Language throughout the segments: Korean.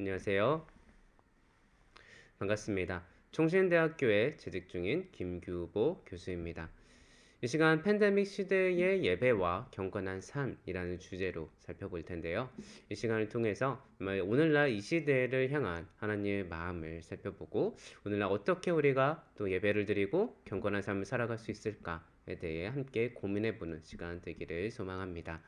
안녕하세요. 반갑습니다. 총신대학교에 재직 중인 김규보 교수입니다. 이 시간 팬데믹 시대의 예배와 경건한 삶이라는 주제로 살펴볼 텐데요. 이 시간을 통해서 오늘날 이 시대를 향한 하나님의 마음을 살펴보고 오늘날 어떻게 우리가 또 예배를 드리고 경건한 삶을 살아갈 수 있을까에 대해 함께 고민해보는 시간 되기를 소망합니다.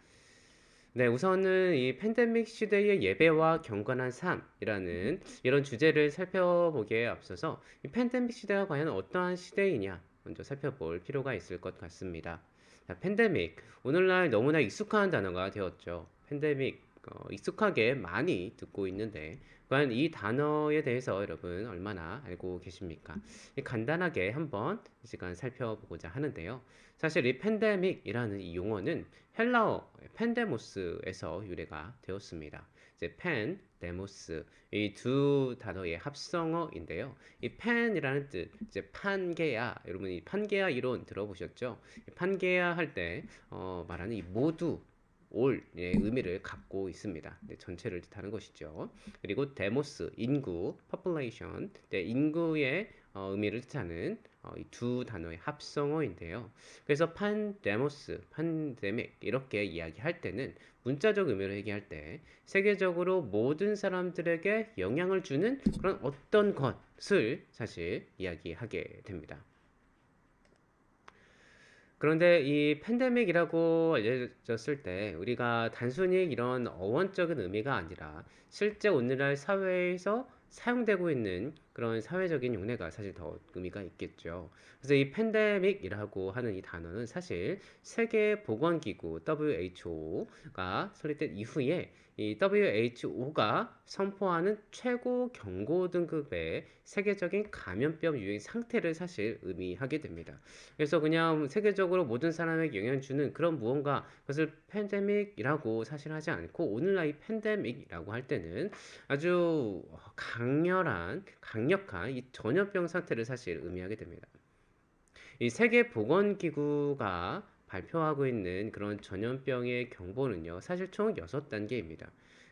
네, 우선은 이 팬데믹 시대의 예배와 경건한 삶이라는 이런 주제를 살펴보기에 앞서서 이 팬데믹 시대가 과연 어떠한 시대이냐 먼저 살펴볼 필요가 있을 것 같습니다. 자, 팬데믹, 오늘날 너무나 익숙한 단어가 되었죠. 팬데믹, 익숙하게 많이 듣고 있는데 과연 이 단어에 대해서 여러분 얼마나 알고 계십니까? 간단하게 한번 이 시간 살펴보고자 하는데요. 사실 이 팬데믹이라는 이 용어는 헬라어 펜데모스에서 유래가 되었습니다. 이제 펜, 데모스 이 두 단어의 합성어인데요. 이 펜이라는 뜻, 이제 판게야, 여러분 이 판게야 이론 들어보셨죠? 판게야 할 때 말하는 이 모두 올의 의미를 갖고 있습니다. 네, 전체를 뜻하는 것이죠. 그리고 데모스, 인구, population, 네, 인구의 의미를 뜻하는 이 두 단어의 합성어인데요. 그래서 판데모스, 판데믹 이렇게 이야기할 때는 문자적 의미로 얘기할 때 세계적으로 모든 사람들에게 영향을 주는 그런 어떤 것을 사실 이야기하게 됩니다. 그런데 이 팬데믹이라고 알려졌을 때 우리가 단순히 이런 어원적인 의미가 아니라 실제 오늘날 사회에서 사용되고 있는 그런 사회적인 용례가 사실 더 의미가 있겠죠. 그래서 이 팬데믹이라고 하는 이 단어는 사실 세계보건기구 WHO가 설립된 이후에 이 WHO가 선포하는 최고 경고 등급의 세계적인 감염병 유행 상태를 사실 의미하게 됩니다. 그래서 그냥 세계적으로 모든 사람에게 영향을 주는 그런 무언가 그것을 팬데믹이라고 사실 하지 않고 오늘날 이 팬데믹이라고 할 때는 아주 강력한 이 전염병 상태를 사실 의미하게 됩니다. 이 세계보건기구가 발표하고 있는 그런 전염병의 경보는요, 사실 총 6단계입니다.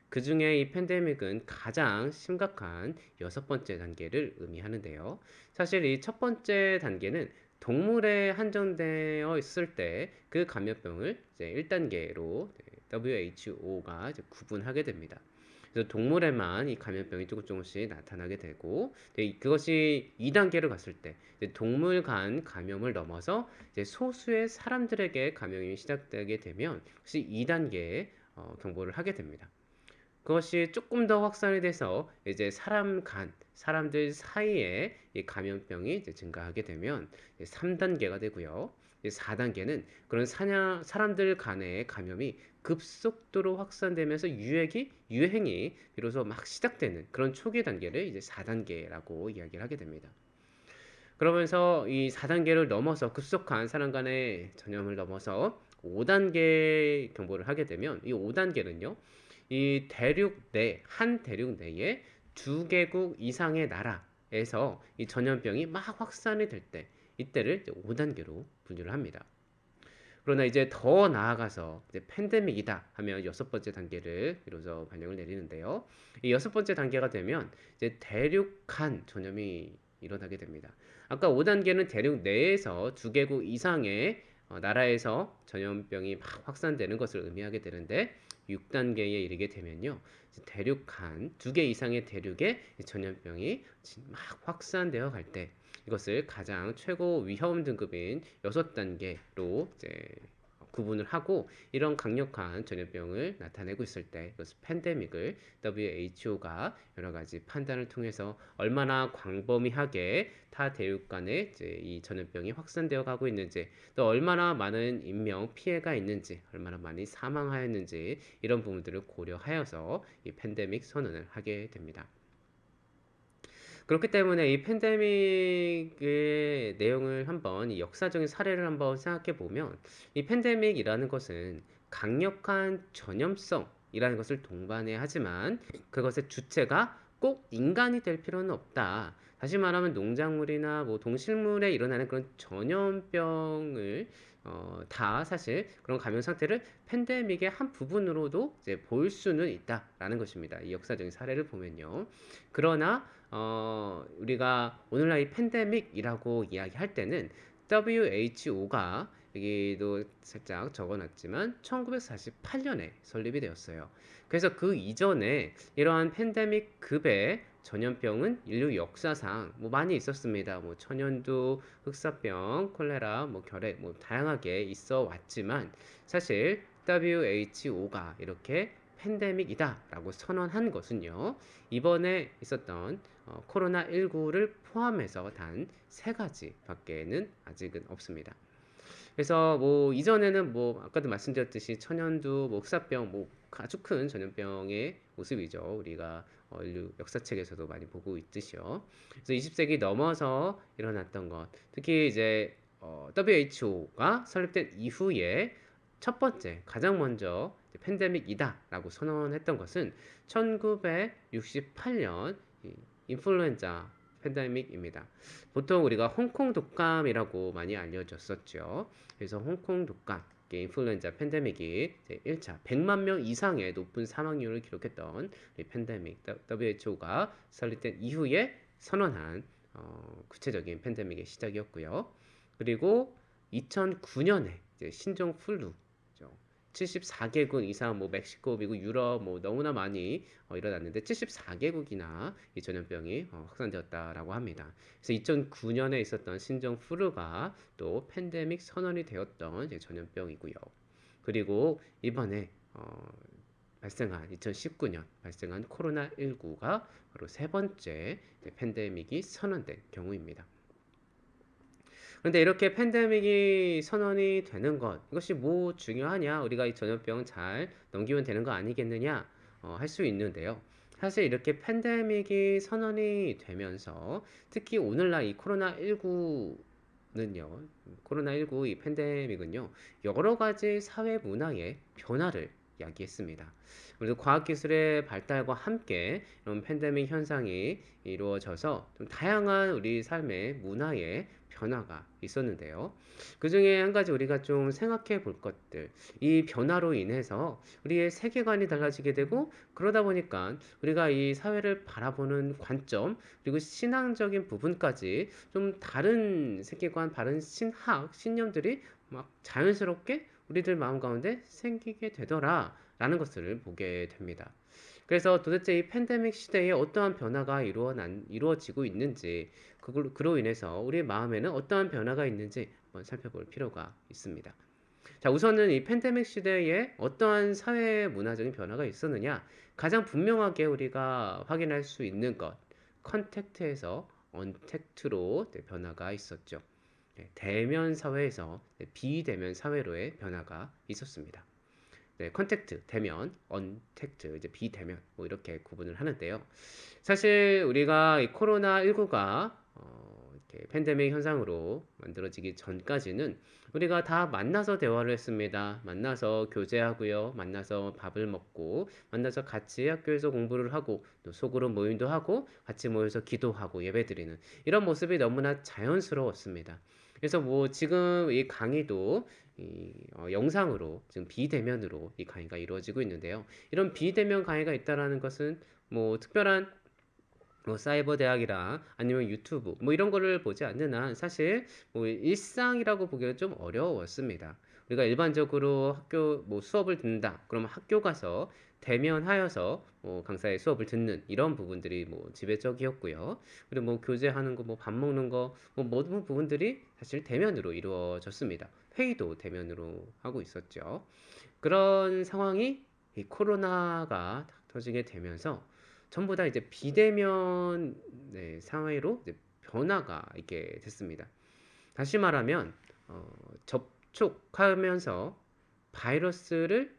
그 중에 이 팬데믹은 가장 심각한 6번째 단계를 의미하는데요. 사실 이 첫 번째 단계는 동물에 한정되어 있을 때 그 감염병을 이제 1단계로 WHO가 이제 구분하게 됩니다. 그래서 동물에만 이 감염병이 조금씩 나타나게 되고 그것이 2단계로 갔을 때 동물 간 감염을 넘어서 이제 소수의 사람들에게 감염이 시작되게 되면 혹시 2단계 경보를 하게 됩니다. 그것이 조금 더 확산이 돼서 이제 사람들 사이에 이 감염병이 이제 증가하게 되면 3단계가 되고요. 4단계는 그런 사람들 간의 감염이 급속도로 확산되면서 유행이 비로소 막 시작되는 그런 초기 단계를 이제 4단계라고 이야기를 하게 됩니다. 그러면서 이 4단계를 넘어서 급속한 사람 간의 전염을 넘어서 5단계 경보를 하게 되면 이 5단계는요. 이 한 대륙 내에 두 개국 이상의 나라에서 이 전염병이 막 확산이 될 때 이때를 5단계로 분류를 합니다. 그러나 이제 더 나아가서 이제 팬데믹이다 하면 6번째 단계를 비로소 반영을 내리는데요. 이 6번째 단계가 되면 이제 대륙 간 전염이 일어나게 됩니다. 아까 5단계는 대륙 내에서 두 개국 이상의 나라에서 전염병이 막 확산되는 것을 의미하게 되는데 6단계에 이르게 되면요. 대륙 간 두 개 이상의 대륙에 전염병이 막 확산되어 갈 때 이것을 가장 최고 위험 등급인 6단계로 이제 구분을 하고 이런 강력한 전염병을 나타내고 있을 때 이것을 팬데믹을 WHO가 여러 가지 판단을 통해서 얼마나 광범위하게 타 대륙 간에 이제 이 전염병이 확산되어 가고 있는지 또 얼마나 많은 인명 피해가 있는지 얼마나 많이 사망하였는지 이런 부분들을 고려하여서 이 팬데믹 선언을 하게 됩니다. 그렇기 때문에 이 팬데믹의 내용을 한번 이 역사적인 사례를 한번 생각해 보면 이 팬데믹이라는 것은 강력한 전염성이라는 것을 동반해야 하지만 그것의 주체가 꼭 인간이 될 필요는 없다. 다시 말하면 농작물이나 뭐 동식물에 일어나는 그런 전염병을 다 사실 그런 감염 상태를 팬데믹의 한 부분으로도 이제 볼 수는 있다라는 것입니다. 이 역사적인 사례를 보면요. 그러나 우리가 오늘날 이 팬데믹이라고 이야기할 때는 WHO가 여기도 살짝 적어놨지만 1948년에 설립이 되었어요. 그래서 그 이전에 이러한 팬데믹 급의 전염병은 인류 역사상 뭐 많이 있었습니다. 뭐 천연두, 흑사병, 콜레라, 뭐 결핵, 뭐 다양하게 있어 왔지만 사실 WHO가 이렇게 팬데믹이다라고 선언한 것은요. 이번에 있었던 코로나19를 포함해서 단 세 가지밖에는 아직은 없습니다. 그래서 뭐 이전에는 뭐 아까도 말씀드렸듯이 천연두, 뭐 흑사병, 뭐 아주 큰 전염병의 모습이죠. 우리가 인류 역사책에서도 많이 보고 있듯이요. 그래서 20세기 넘어서 일어났던 것, 특히 이제 WHO가 설립된 이후에 첫 번째, 가장 먼저 팬데믹이다라고 선언했던 것은 1968년 인플루엔자 팬데믹입니다. 보통 우리가 홍콩 독감이라고 많이 알려졌었죠. 그래서 홍콩 독감, 인플루엔자 팬데믹이 1차 100만 명 이상의 높은 사망률을 기록했던 이 팬데믹 WHO가 설립된 이후에 선언한 구체적인 팬데믹의 시작이었고요. 그리고 2009년에 신종 플루 74개국 이상 뭐 멕시코, 미국, 유럽 뭐 너무나 많이 일어났는데 74개국이나 이 전염병이 확산되었다라고 합니다. 그래서 2009년에 있었던 신종 플루가 또 팬데믹 선언이 되었던 이제 전염병이고요. 그리고 이번에 발생한 2019년 발생한 코로나19가 바로 세 번째 팬데믹이 선언된 경우입니다. 그런데 이렇게 팬데믹이 선언이 되는 것, 이것이 뭐 중요하냐? 우리가 이 전염병 잘 넘기면 되는 거 아니겠느냐? 할 수 있는데요. 사실 이렇게 팬데믹이 선언이 되면서 특히 오늘날 이 코로나19 이 팬데믹은요, 여러 가지 사회 문화의 변화를 야기했습니다. 그래서 과학기술의 발달과 함께 이런 팬데믹 현상이 이루어져서 좀 다양한 우리 삶의 문화의 변화가 있었는데요. 그 중에 한 가지 우리가 좀 생각해 볼 것들, 이 변화로 인해서 우리의 세계관이 달라지게 되고 그러다 보니까 우리가 이 사회를 바라보는 관점 그리고 신앙적인 부분까지 좀 다른 세계관, 다른 신학, 신념들이 막 자연스럽게 우리들 마음 가운데 생기게 되더라라는 것을 보게 됩니다. 그래서 도대체 이 팬데믹 시대에 어떠한 변화가 이루어지고 있는지, 그로 인해서 우리 마음에는 어떠한 변화가 있는지 한번 살펴볼 필요가 있습니다. 자, 우선은 이 팬데믹 시대에 어떠한 사회 문화적인 변화가 있었느냐? 가장 분명하게 우리가 확인할 수 있는 것, 컨택트에서 언택트로 변화가 있었죠. 대면 사회에서 비대면 사회로의 변화가 있었습니다. 컨택트, 대면, 언택트, 이제 비대면, 뭐 이렇게 구분을 하는데요. 사실 우리가 이 코로나19가 이렇게 팬데믹 현상으로 만들어지기 전까지는 우리가 다 만나서 대화를 했습니다. 만나서 교제하고요. 만나서 밥을 먹고, 만나서 같이 학교에서 공부를 하고, 또 속으로 모임도 하고, 같이 모여서 기도하고 예배드리는 이런 모습이 너무나 자연스러웠습니다. 그래서 뭐 지금 이 강의도 영상으로 지금 비대면으로 이 강의가 이루어지고 있는데요. 이런 비대면 강의가 있다라는 것은 뭐 특별한 뭐 사이버 대학이라 아니면 유튜브 뭐 이런 거를 보지 않는 한 사실 뭐 일상이라고 보기는 좀 어려웠습니다. 우리가 일반적으로 학교 뭐 수업을 듣는다. 그러면 학교 가서 대면하여서 뭐 강사의 수업을 듣는 이런 부분들이 뭐 지배적이었고요. 그리고 뭐 교제하는 거, 뭐 밥 먹는 거, 뭐 모든 부분들이 사실 대면으로 이루어졌습니다. 회의도 대면으로 하고 있었죠. 그런 상황이 이 코로나가 터지게 되면서 전부 다 이제 비대면 사회로 이제 변화가 있게 됐습니다. 다시 말하면 접촉하면서 바이러스를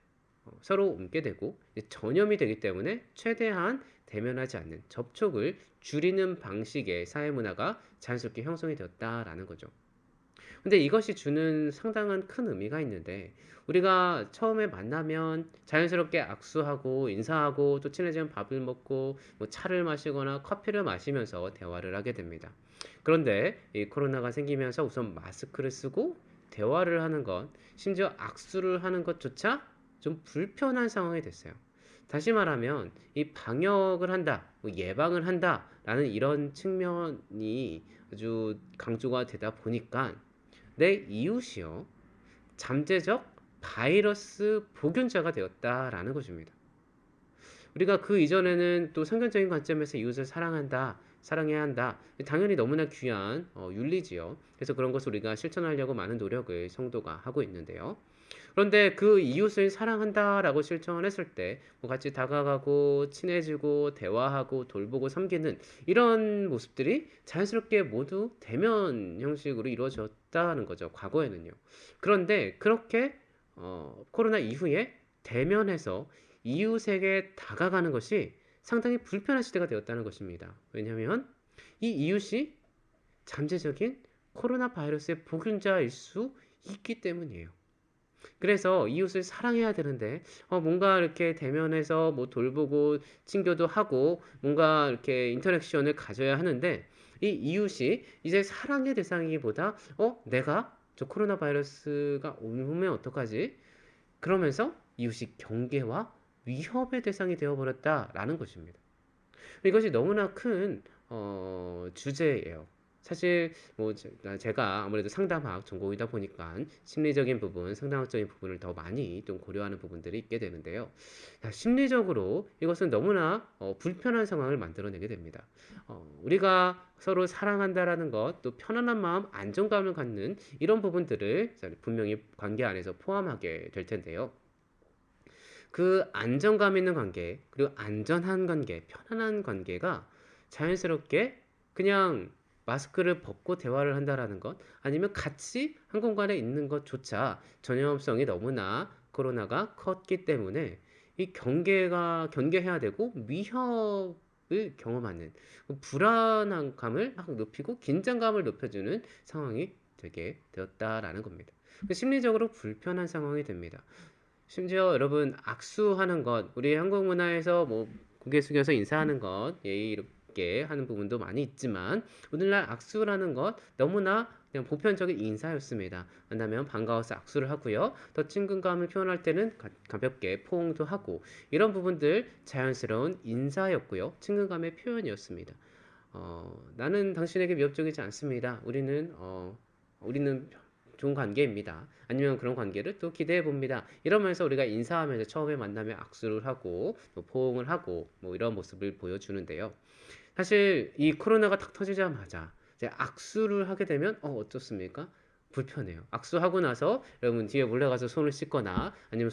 서로 옮게 되고 전염이 되기 때문에 최대한 대면하지 않는 접촉을 줄이는 방식의 사회 문화가 자연스럽게 형성이 되었다라는 거죠. 근데 이것이 주는 상당한 큰 의미가 있는데 우리가 처음에 만나면 자연스럽게 악수하고 인사하고 또 친해지면 밥을 먹고 뭐 차를 마시거나 커피를 마시면서 대화를 하게 됩니다. 그런데 이 코로나가 생기면서 우선 마스크를 쓰고 대화를 하는 것, 심지어 악수를 하는 것조차 좀 불편한 상황이 됐어요. 다시 말하면 이 방역을 한다, 뭐 예방을 한다라는 이런 측면이 아주 강조가 되다 보니까 내 이웃이요 잠재적 바이러스 보균자가 되었다라는 것입니다. 우리가 그 이전에는 또 성경적인 관점에서 이웃을 사랑한다, 사랑해야 한다. 당연히 너무나 귀한 윤리지요. 그래서 그런 것을 우리가 실천하려고 많은 노력을 성도가 하고 있는데요. 그런데 그 이웃을 사랑한다라고 실천을 했을 때, 뭐 같이 다가가고, 친해지고, 대화하고, 돌보고, 섬기는 이런 모습들이 자연스럽게 모두 대면 형식으로 이루어졌다는 거죠. 과거에는요. 그런데 그렇게, 코로나 이후에 대면해서 이웃에게 다가가는 것이 상당히 불편한 시대가 되었다는 것입니다. 왜냐하면 이 이웃이 잠재적인 코로나 바이러스의 보균자일 수 있기 때문이에요. 그래서 이웃을 사랑해야 되는데 뭔가 이렇게 대면해서 뭐 돌보고 친교도 하고 뭔가 이렇게 인터랙션을 가져야 하는데 이 이웃이 이제 사랑의 대상이기보다 내가 저 코로나 바이러스가 오면 어떡하지? 그러면서 이웃이 경계와 위협의 대상이 되어버렸다라는 것입니다. 이것이 너무나 큰 주제예요. 사실 뭐 제가 아무래도 상담학 전공이다 보니까 심리적인 부분, 상담학적인 부분을 더 많이 좀 고려하는 부분들이 있게 되는데요. 심리적으로 이것은 너무나 불편한 상황을 만들어내게 됩니다. 우리가 서로 사랑한다라는 것, 또 편안한 마음, 안정감을 갖는 이런 부분들을 분명히 관계 안에서 포함하게 될 텐데요. 그 안정감 있는 관계, 그리고 안전한 관계, 편안한 관계가 자연스럽게 그냥 마스크를 벗고 대화를 한다라는 것, 아니면 같이 한 공간에 있는 것조차 전염성이 너무나 코로나가 컸기 때문에 이 경계해야 되고 위협을 경험하는 그 불안한 감을 막 높이고 긴장감을 높여주는 상황이 되게 되었다라는 겁니다. 심리적으로 불편한 상황이 됩니다. 심지어 여러분 악수하는 것, 우리 한국 문화에서 뭐 고개 숙여서 인사하는 것, 예의 있게 하는 부분도 많이 있지만 오늘날 악수라는 것 너무나 그냥 보편적인 인사였습니다. 만나면 반가워서 악수를 하고요. 더 친근감을 표현할 때는 가볍게 포옹도 하고 이런 부분들 자연스러운 인사였고요. 친근감의 표현이었습니다. 나는 당신에게 위협적이지 않습니다. 우리는 좋은 관계입니다. 아니면 그런 관계를 또 기대해 봅니다. 이러면서 우리가 인사하면서 처음에 만나면 악수를 하고 또 포옹을 하고 뭐 이런 모습을 보여주는데요. 사실 이 코로나가 탁 터지자마자 이제 악수를 하게 되면 어떻습니까? 불편해요. 악수하고 나서 여러분 뒤에 몰래 가서 손을 씻거나 아니면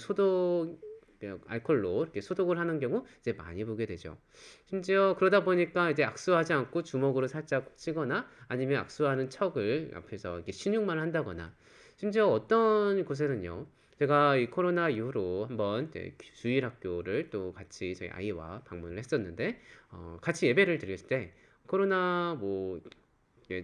알콜로 이렇게 소독을 하는 경우 이제 많이 보게 되죠. 심지어 그러다 보니까 이제 악수하지 않고 주먹으로 살짝 치거나 아니면 악수하는 척을 앞에서 이렇게 신용만 한다거나 심지어 어떤 곳에는요. 제가 이 코로나 이후로 한번 주일 학교를 또 같이 저희 아이와 방문을 했었는데 같이 예배를 드릴 때 코로나 뭐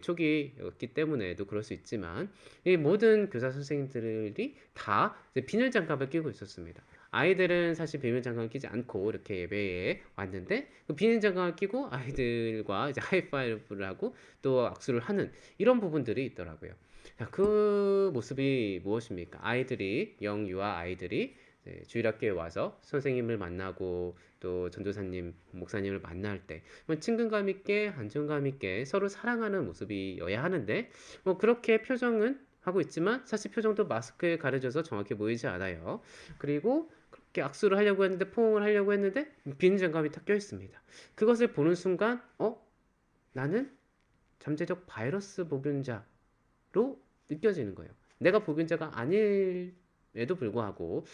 초기였기 때문에도 그럴 수 있지만 이 모든 교사 선생님들이 다 비닐 장갑을 끼고 있었습니다. 아이들은 사실 비닐 장갑을 끼지 않고 이렇게 예배에 왔는데 그 비닐 장갑을 끼고 아이들과 이제 하이파이브를 하고 또 악수를 하는 이런 부분들이 있더라고요. 자, 그 모습이 무엇입니까? 영유아 아이들이 주일학교에 와서 선생님을 만나고 또 전도사님, 목사님을 만날 때 친근감 있게, 안정감 있게 서로 사랑하는 모습이어야 하는데 뭐 그렇게 표정은 하고 있지만 사실 표정도 마스크에 가려져서 정확히 보이지 않아요. 그리고 그렇게 악수를 하려고 했는데 포옹을 하려고 했는데 비닐 장갑이 탁 껴 있습니다. 그것을 보는 순간 나는 잠재적 바이러스 보균자로 느껴지는 거예요. 내가 보균자가 아닐에도 불구하고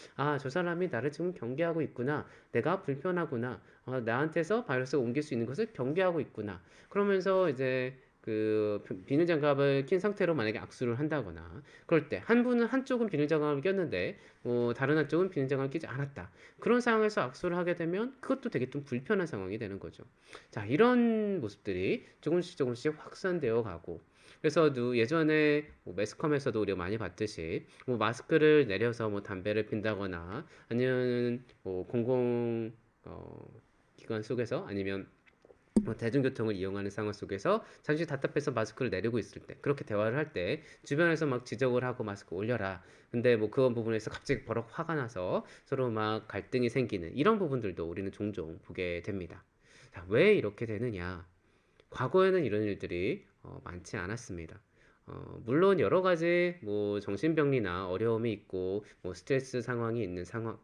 저 사람이 나를 지금 경계하고 있구나. 내가 불편하구나. 나한테서 바이러스가 옮길 수 있는 것을 경계하고 있구나. 그러면서 이제 그 비닐 장갑을 낀 상태로 만약에 악수를 한다거나 그럴 때 한 분은 한쪽은 비닐 장갑을 꼈는데 다른 한쪽은 비닐 장갑을 끼지 않았다. 그런 상황에서 악수를 하게 되면 그것도 되게 좀 불편한 상황이 되는 거죠. 자, 이런 모습들이 조금씩 확산되어 가고 그래서 예전에 뭐 매스컴에서도 우리가 많이 봤듯이 뭐 마스크를 내려서 뭐 담배를 핀다거나 아니면 뭐 공공 기관 속에서 아니면 뭐 대중교통을 이용하는 상황 속에서 잠시 답답해서 마스크를 내리고 있을 때 그렇게 대화를 할 때 주변에서 막 지적을 하고 마스크 올려라. 근데 뭐 그런 부분에서 갑자기 버럭 화가 나서 서로 막 갈등이 생기는 이런 부분들도 우리는 종종 보게 됩니다. 자, 왜 이렇게 되느냐? 과거에는 이런 일들이 많지 않았습니다. 물론 여러 가지 뭐 정신병리나 어려움이 있고 뭐 스트레스 상황이 있는 상황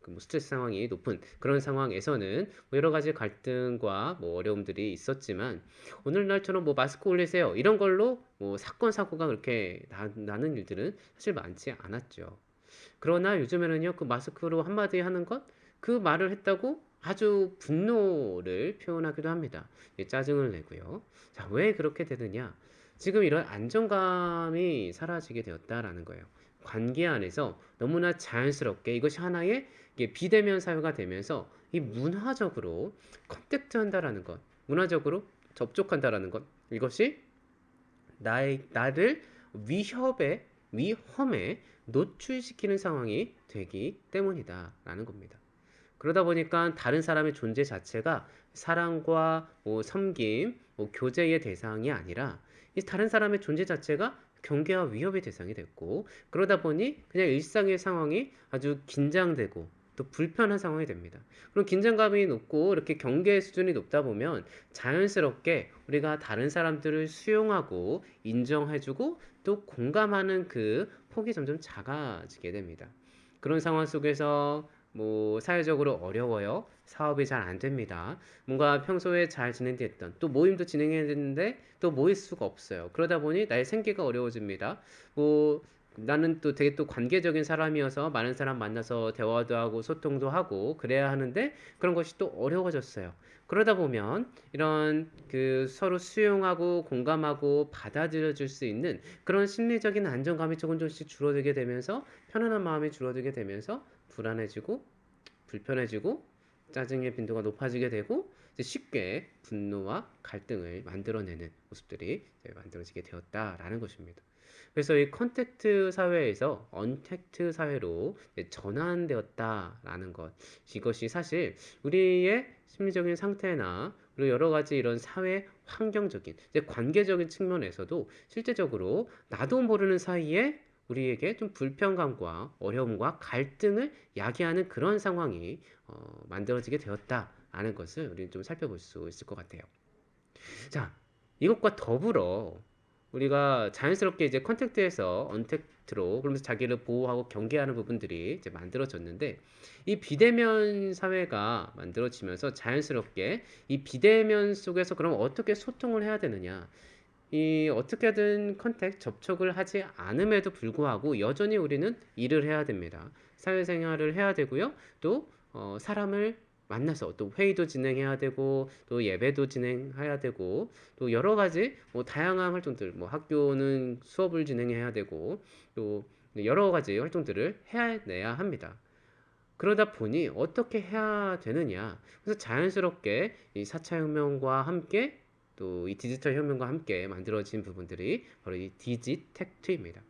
그뭐 스트레스 상황이 높은 그런 상황에서는 뭐 여러 가지 갈등과 뭐 어려움들이 있었지만 오늘날처럼 뭐 마스크 올리세요 이런 걸로 뭐 사건 사고가 그렇게 나는 일들은 사실 많지 않았죠. 그러나 요즘에는요, 그 마스크로 한마디 하는 것, 그 말을 했다고 아주 분노를 표현하기도 합니다. 짜증을 내고요. 자, 왜 그렇게 되느냐? 지금 이런 안정감이 사라지게 되었다라는 거예요. 관계 안에서 너무나 자연스럽게 이것이 하나의 이게 비대면 사회가 되면서 이 문화적으로 컨택트 한다라는 것, 문화적으로 접촉한다라는 것, 이것이 나를 위험에 노출시키는 상황이 되기 때문이다라는 겁니다. 그러다 보니까 다른 사람의 존재 자체가 사랑과 뭐 섬김, 뭐 교제의 대상이 아니라 이 다른 사람의 존재 자체가 경계와 위협의 대상이 됐고 그러다 보니 그냥 일상의 상황이 아주 긴장되고 또 불편한 상황이 됩니다. 그럼 긴장감이 높고 이렇게 경계 수준이 높다 보면 자연스럽게 우리가 다른 사람들을 수용하고 인정해주고 또 공감하는 그 폭이 점점 작아지게 됩니다. 그런 상황 속에서 뭐 사회적으로 어려워요. 사업이 잘 안 됩니다. 뭔가 평소에 잘 진행됐던 또 모임도 진행해야 되는데 또 모일 수가 없어요. 그러다 보니 나의 생계가 어려워집니다. 뭐 나는 또 되게 또 관계적인 사람이어서 많은 사람 만나서 대화도 하고 소통도 하고 그래야 하는데 그런 것이 또 어려워졌어요. 그러다 보면 이런 그 서로 수용하고 공감하고 받아들여 줄 수 있는 그런 심리적인 안정감이 조금씩 줄어들게 되면서 편안한 마음이 줄어들게 되면서 불안해지고 불편해지고 짜증의 빈도가 높아지게 되고 쉽게 분노와 갈등을 만들어내는 모습들이 만들어지게 되었다라는 것입니다. 그래서 이 컨택트 사회에서 언택트 사회로 전환되었다라는 것 이것이 사실 우리의 심리적인 상태나 그리고 여러 가지 이런 사회 환경적인 관계적인 측면에서도 실제적으로 나도 모르는 사이에 우리에게 좀 불편감과 어려움과 갈등을 야기하는 그런 상황이 만들어지게 되었다라는 것을 우리는 좀 살펴볼 수 있을 것 같아요. 자, 이것과 더불어 우리가 자연스럽게 이제 컨택트에서 언택트로 그러면서 자기를 보호하고 경계하는 부분들이 이제 만들어졌는데 이 비대면 사회가 만들어지면서 자연스럽게 이 비대면 속에서 그럼 어떻게 소통을 해야 되느냐? 이 어떻게든 컨택 접촉을 하지 않음에도 불구하고 여전히 우리는 일을 해야 됩니다. 사회생활을 해야 되고요. 또 사람을 만나서 또 회의도 진행해야 되고 또 예배도 진행해야 되고 또 여러 가지 뭐 다양한 활동들 뭐 학교는 수업을 진행해야 되고 또 여러 가지 활동들을 해내야 합니다. 그러다 보니 어떻게 해야 되느냐. 그래서 자연스럽게 이 4차 혁명과 함께 또 이 디지털 혁명과 함께 만들어진 부분들이 바로 이 디지텍트입니다.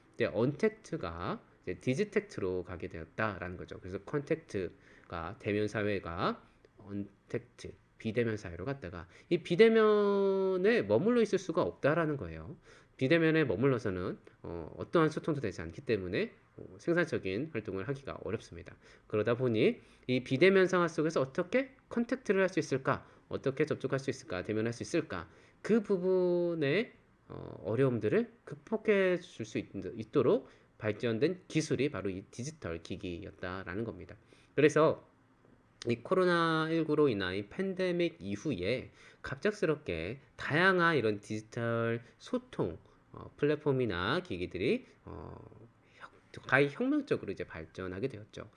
근데 언택트가 이제 디지텍트로 가게 되었다라는 거죠. 그래서 컨택트가 대면 사회가 언택트 비대면 사회로 갔다가 이 비대면에 머물러 있을 수가 없다라는 거예요. 비대면에 머물러서는 어떠한 소통도 되지 않기 때문에 생산적인 활동을 하기가 어렵습니다. 그러다 보니 이 비대면 상황 속에서 어떻게 컨택트를 할 수 있을까? 어떻게 접촉할 수 있을까? 대면할 수 있을까? 그 부분에 어려움들을 극복해 줄 수 있도록 발전된 기술이 바로 이 디지털 기기였다라는 겁니다. 그래서 이 코로나19로 인한 이 팬데믹 이후에 갑작스럽게 다양한 이런 디지털 소통 플랫폼이나 기기들이 가히 혁명적으로 이제 발전하게 되었죠.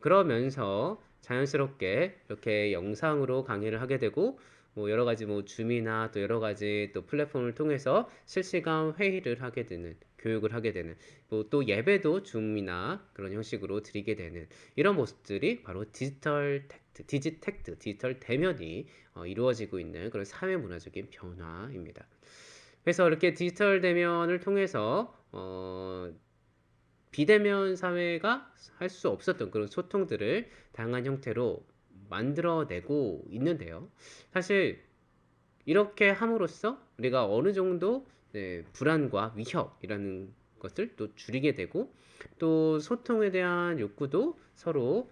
그러면서 자연스럽게 이렇게 영상으로 강의를 하게 되고 뭐 여러 가지 뭐 줌이나 또 여러 가지 또 플랫폼을 통해서 실시간 회의를 하게 되는 교육을 하게 되는 뭐또 예배도 줌이나 그런 형식으로 드리게 되는 이런 모습들이 바로 디지털 대면이 이루어지고 있는 그런 사회 문화적인 변화입니다. 그래서 이렇게 디지털 대면을 통해서 비대면 사회가 할 수 없었던 그런 소통들을 다양한 형태로 만들어내고 있는데요. 사실 이렇게 함으로써 우리가 어느 정도 불안과 위협이라는 것을 또 줄이게 되고 또 소통에 대한 욕구도 서로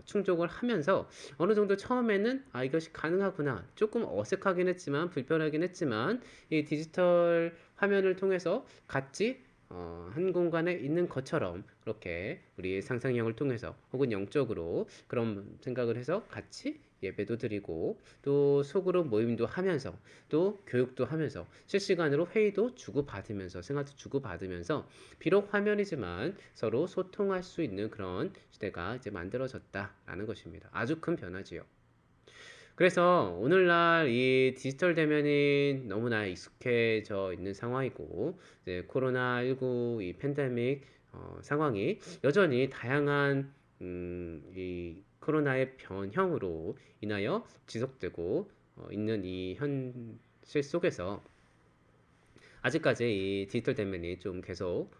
충족을 하면서 어느 정도 처음에는 이것이 가능하구나 조금 어색하긴 했지만 불편하긴 했지만 이 디지털 화면을 통해서 같이 한 공간에 있는 것처럼 그렇게 우리의 상상력을 통해서 혹은 영적으로 그런 생각을 해서 같이 예배도 드리고 또 소그룹 모임도 하면서 또 교육도 하면서 실시간으로 회의도 주고받으면서 생활도 주고받으면서 비록 화면이지만 서로 소통할 수 있는 그런 시대가 이제 만들어졌다라는 것입니다. 아주 큰 변화지요. 그래서 오늘날 이 디지털 대면이 너무나 익숙해져 있는 상황이고 이제 코로나19 이 팬데믹 상황이 여전히 다양한 이 코로나의 변형으로 인하여 지속되고 있는 이 현실 속에서 아직까지 이 디지털 대면이 좀 계속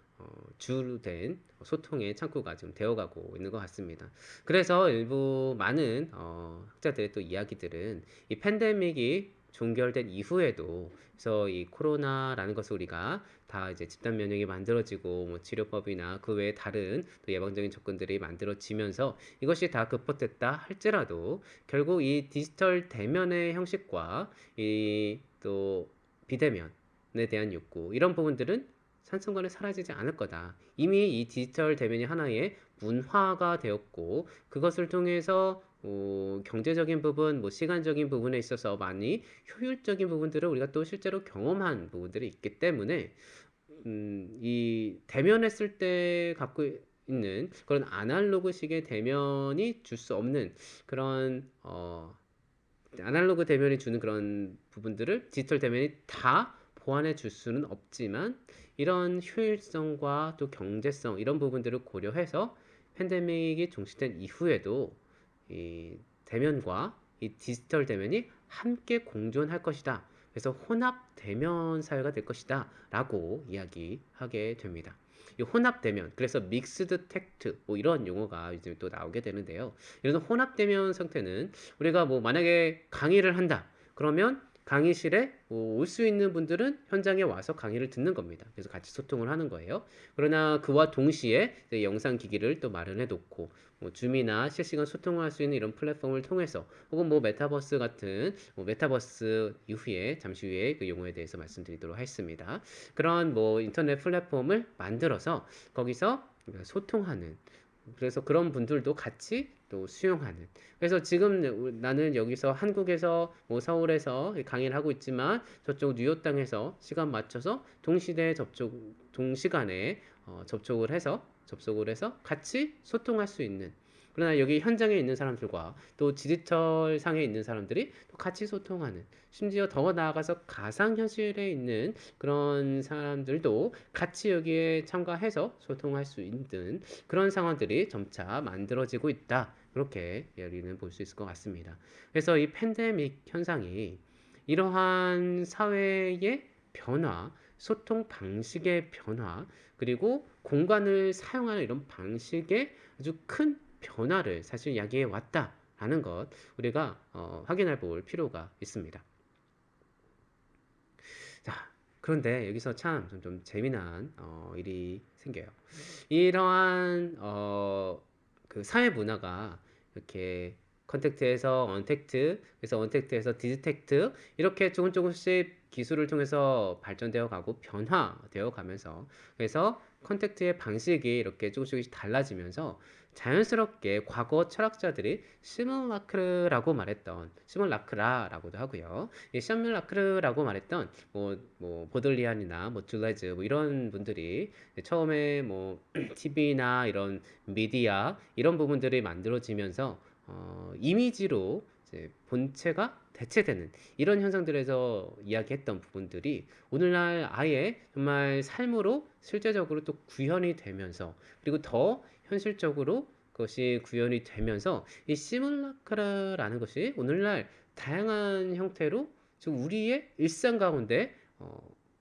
주된 소통의 창구가 지금 되어가고 있는 것 같습니다. 그래서 일부 많은 학자들의 또 이야기들은 이 팬데믹이 종결된 이후에도 그래서 이 코로나라는 것을 우리가 다 이제 집단 면역이 만들어지고 뭐 치료법이나 그 외에 다른 또 예방적인 접근들이 만들어지면서 이것이 다 극복됐다 할지라도 결국 이 디지털 대면의 형식과 이 또 비대면에 대한 욕구 이런 부분들은 산성과는 사라지지 않을 거다. 이미 이 디지털 대면이 하나의 문화가 되었고 그것을 통해서 경제적인 부분, 뭐 시간적인 부분에 있어서 많이 효율적인 부분들을 우리가 또 실제로 경험한 부분들이 있기 때문에 이 대면했을 때 갖고 있는 그런 아날로그식의 대면이 줄 수 없는 그런 아날로그 대면이 주는 그런 부분들을 디지털 대면이 다 보완해 줄 수는 없지만 이런 효율성과 또 경제성 이런 부분들을 고려해서 팬데믹이 종식된 이후에도 이 대면과 이 디지털 대면이 함께 공존할 것이다. 그래서 혼합 대면 사회가 될 것이다. 라고 이야기하게 됩니다. 이 혼합 대면, 그래서 믹스드 텍트 뭐 이런 용어가 요즘 또 나오게 되는데요. 이런 혼합 대면 상태는 우리가 뭐 만약에 강의를 한다. 그러면 강의실에 올 수 있는 분들은 현장에 와서 강의를 듣는 겁니다. 그래서 같이 소통을 하는 거예요. 그러나 그와 동시에 영상 기기를 또 마련해 놓고 뭐 줌이나 실시간 소통을 할 수 있는 이런 플랫폼을 통해서 혹은 뭐 메타버스 같은 뭐 메타버스 이후에 잠시 후에 그 용어에 대해서 말씀드리도록 하겠습니다. 그런 뭐 인터넷 플랫폼을 만들어서 거기서 소통하는 그래서 그런 분들도 같이 또 수용하는. 그래서 지금 나는 여기서 한국에서 뭐 서울에서 강의를 하고 있지만 저쪽 뉴욕 땅에서 시간 맞춰서 동시간에 접속을 해서 같이 소통할 수 있는. 그러나 여기 현장에 있는 사람들과 또 디지털 상에 있는 사람들이 또 같이 소통하는. 심지어 더 나아가서 가상현실에 있는 그런 사람들도 같이 여기에 참가해서 소통할 수 있는 그런 상황들이 점차 만들어지고 있다. 그렇게 우리는 볼 수 있을 것 같습니다. 그래서 이 팬데믹 현상이 이러한 사회의 변화, 소통 방식의 변화, 그리고 공간을 사용하는 이런 방식의 아주 큰 변화를 사실 야기해 왔다라는 것 우리가 확인해 볼 필요가 있습니다. 자, 그런데 여기서 참 좀 재미난 일이 생겨요. 이러한 그 사회 문화가 이렇게 컨택트에서 언택트, 그래서 언택트에서 디지텍트 이렇게 조금씩 기술을 통해서 발전되어 가고 변화되어 가면서 그래서 컨택트의 방식이 이렇게 조금씩 달라지면서 자연스럽게 과거 철학자들이 시몬라크라고도 하고요. 이 시몬라크라고 말했던 뭐 보들리안이나 뭐 둘레즈 뭐 이런 분들이 처음에 뭐 TV나 이런 미디어 이런 부분들이 만들어지면서 이미지로 이제 본체가 대체되는 이런 현상들에서 이야기했던 부분들이 오늘날 아예 정말 삶으로 실제적으로 또 구현이 되면서 그리고 더 현실적으로 그것이 구현이 되면서 이 시뮬라크라는 것이 오늘날 다양한 형태로 지금 우리의 일상 가운데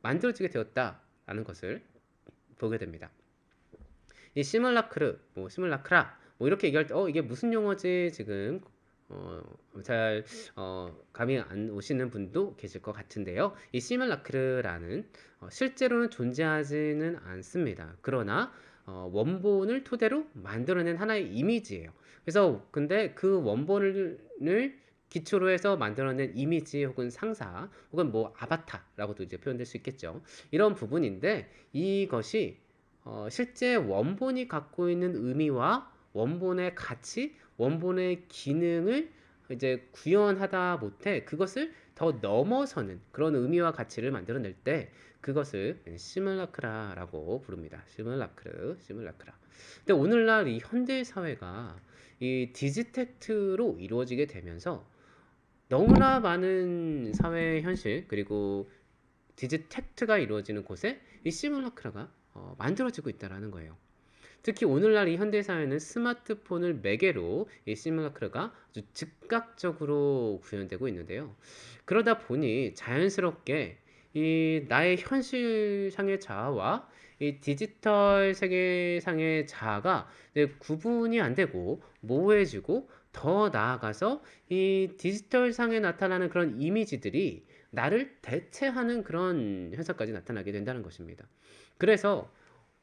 만들어지게 되었다라는 것을 보게 됩니다. 이 시뮬라크르, 시뮬라크라, 이렇게 얘기할 때, 이게 무슨 용어지? 지금, 잘, 감이 안 오시는 분도 계실 것 같은데요. 이 시뮬라크르라는, 실제로는 존재하지는 않습니다. 그러나, 원본을 토대로 만들어낸 하나의 이미지예요. 그래서, 근데 그 원본을 기초로 해서 만들어낸 이미지 혹은 상사, 혹은 아바타라고도 이제 표현될 수 있겠죠. 이런 부분인데, 이것이 실제 원본이 갖고 있는 의미와 원본의 가치, 원본의 기능을 이제 구현하다 못해 그것을 더 넘어서는 그런 의미와 가치를 만들어낼 때 그것을 시뮬라크라라고 부릅니다. 시뮬라크라. 근데 오늘날 이 현대 사회가 이 디지텍트로 이루어지게 되면서 너무나 많은 사회 현실 그리고 디지텍트가 이루어지는 곳에 이 시뮬라크라가 만들어지고 있다는 거예요. 특히 오늘날 이 현대사회는 스마트폰을 매개로 이 시뮬라크라가 아주 즉각적으로 구현되고 있는데요. 그러다 보니 자연스럽게 이 나의 현실상의 자아와 이 디지털 세계상의 자아가 구분이 안 되고 모호해지고 더 나아가서 이 디지털상에 나타나는 그런 이미지들이 나를 대체하는 그런 현상까지 나타나게 된다는 것입니다. 그래서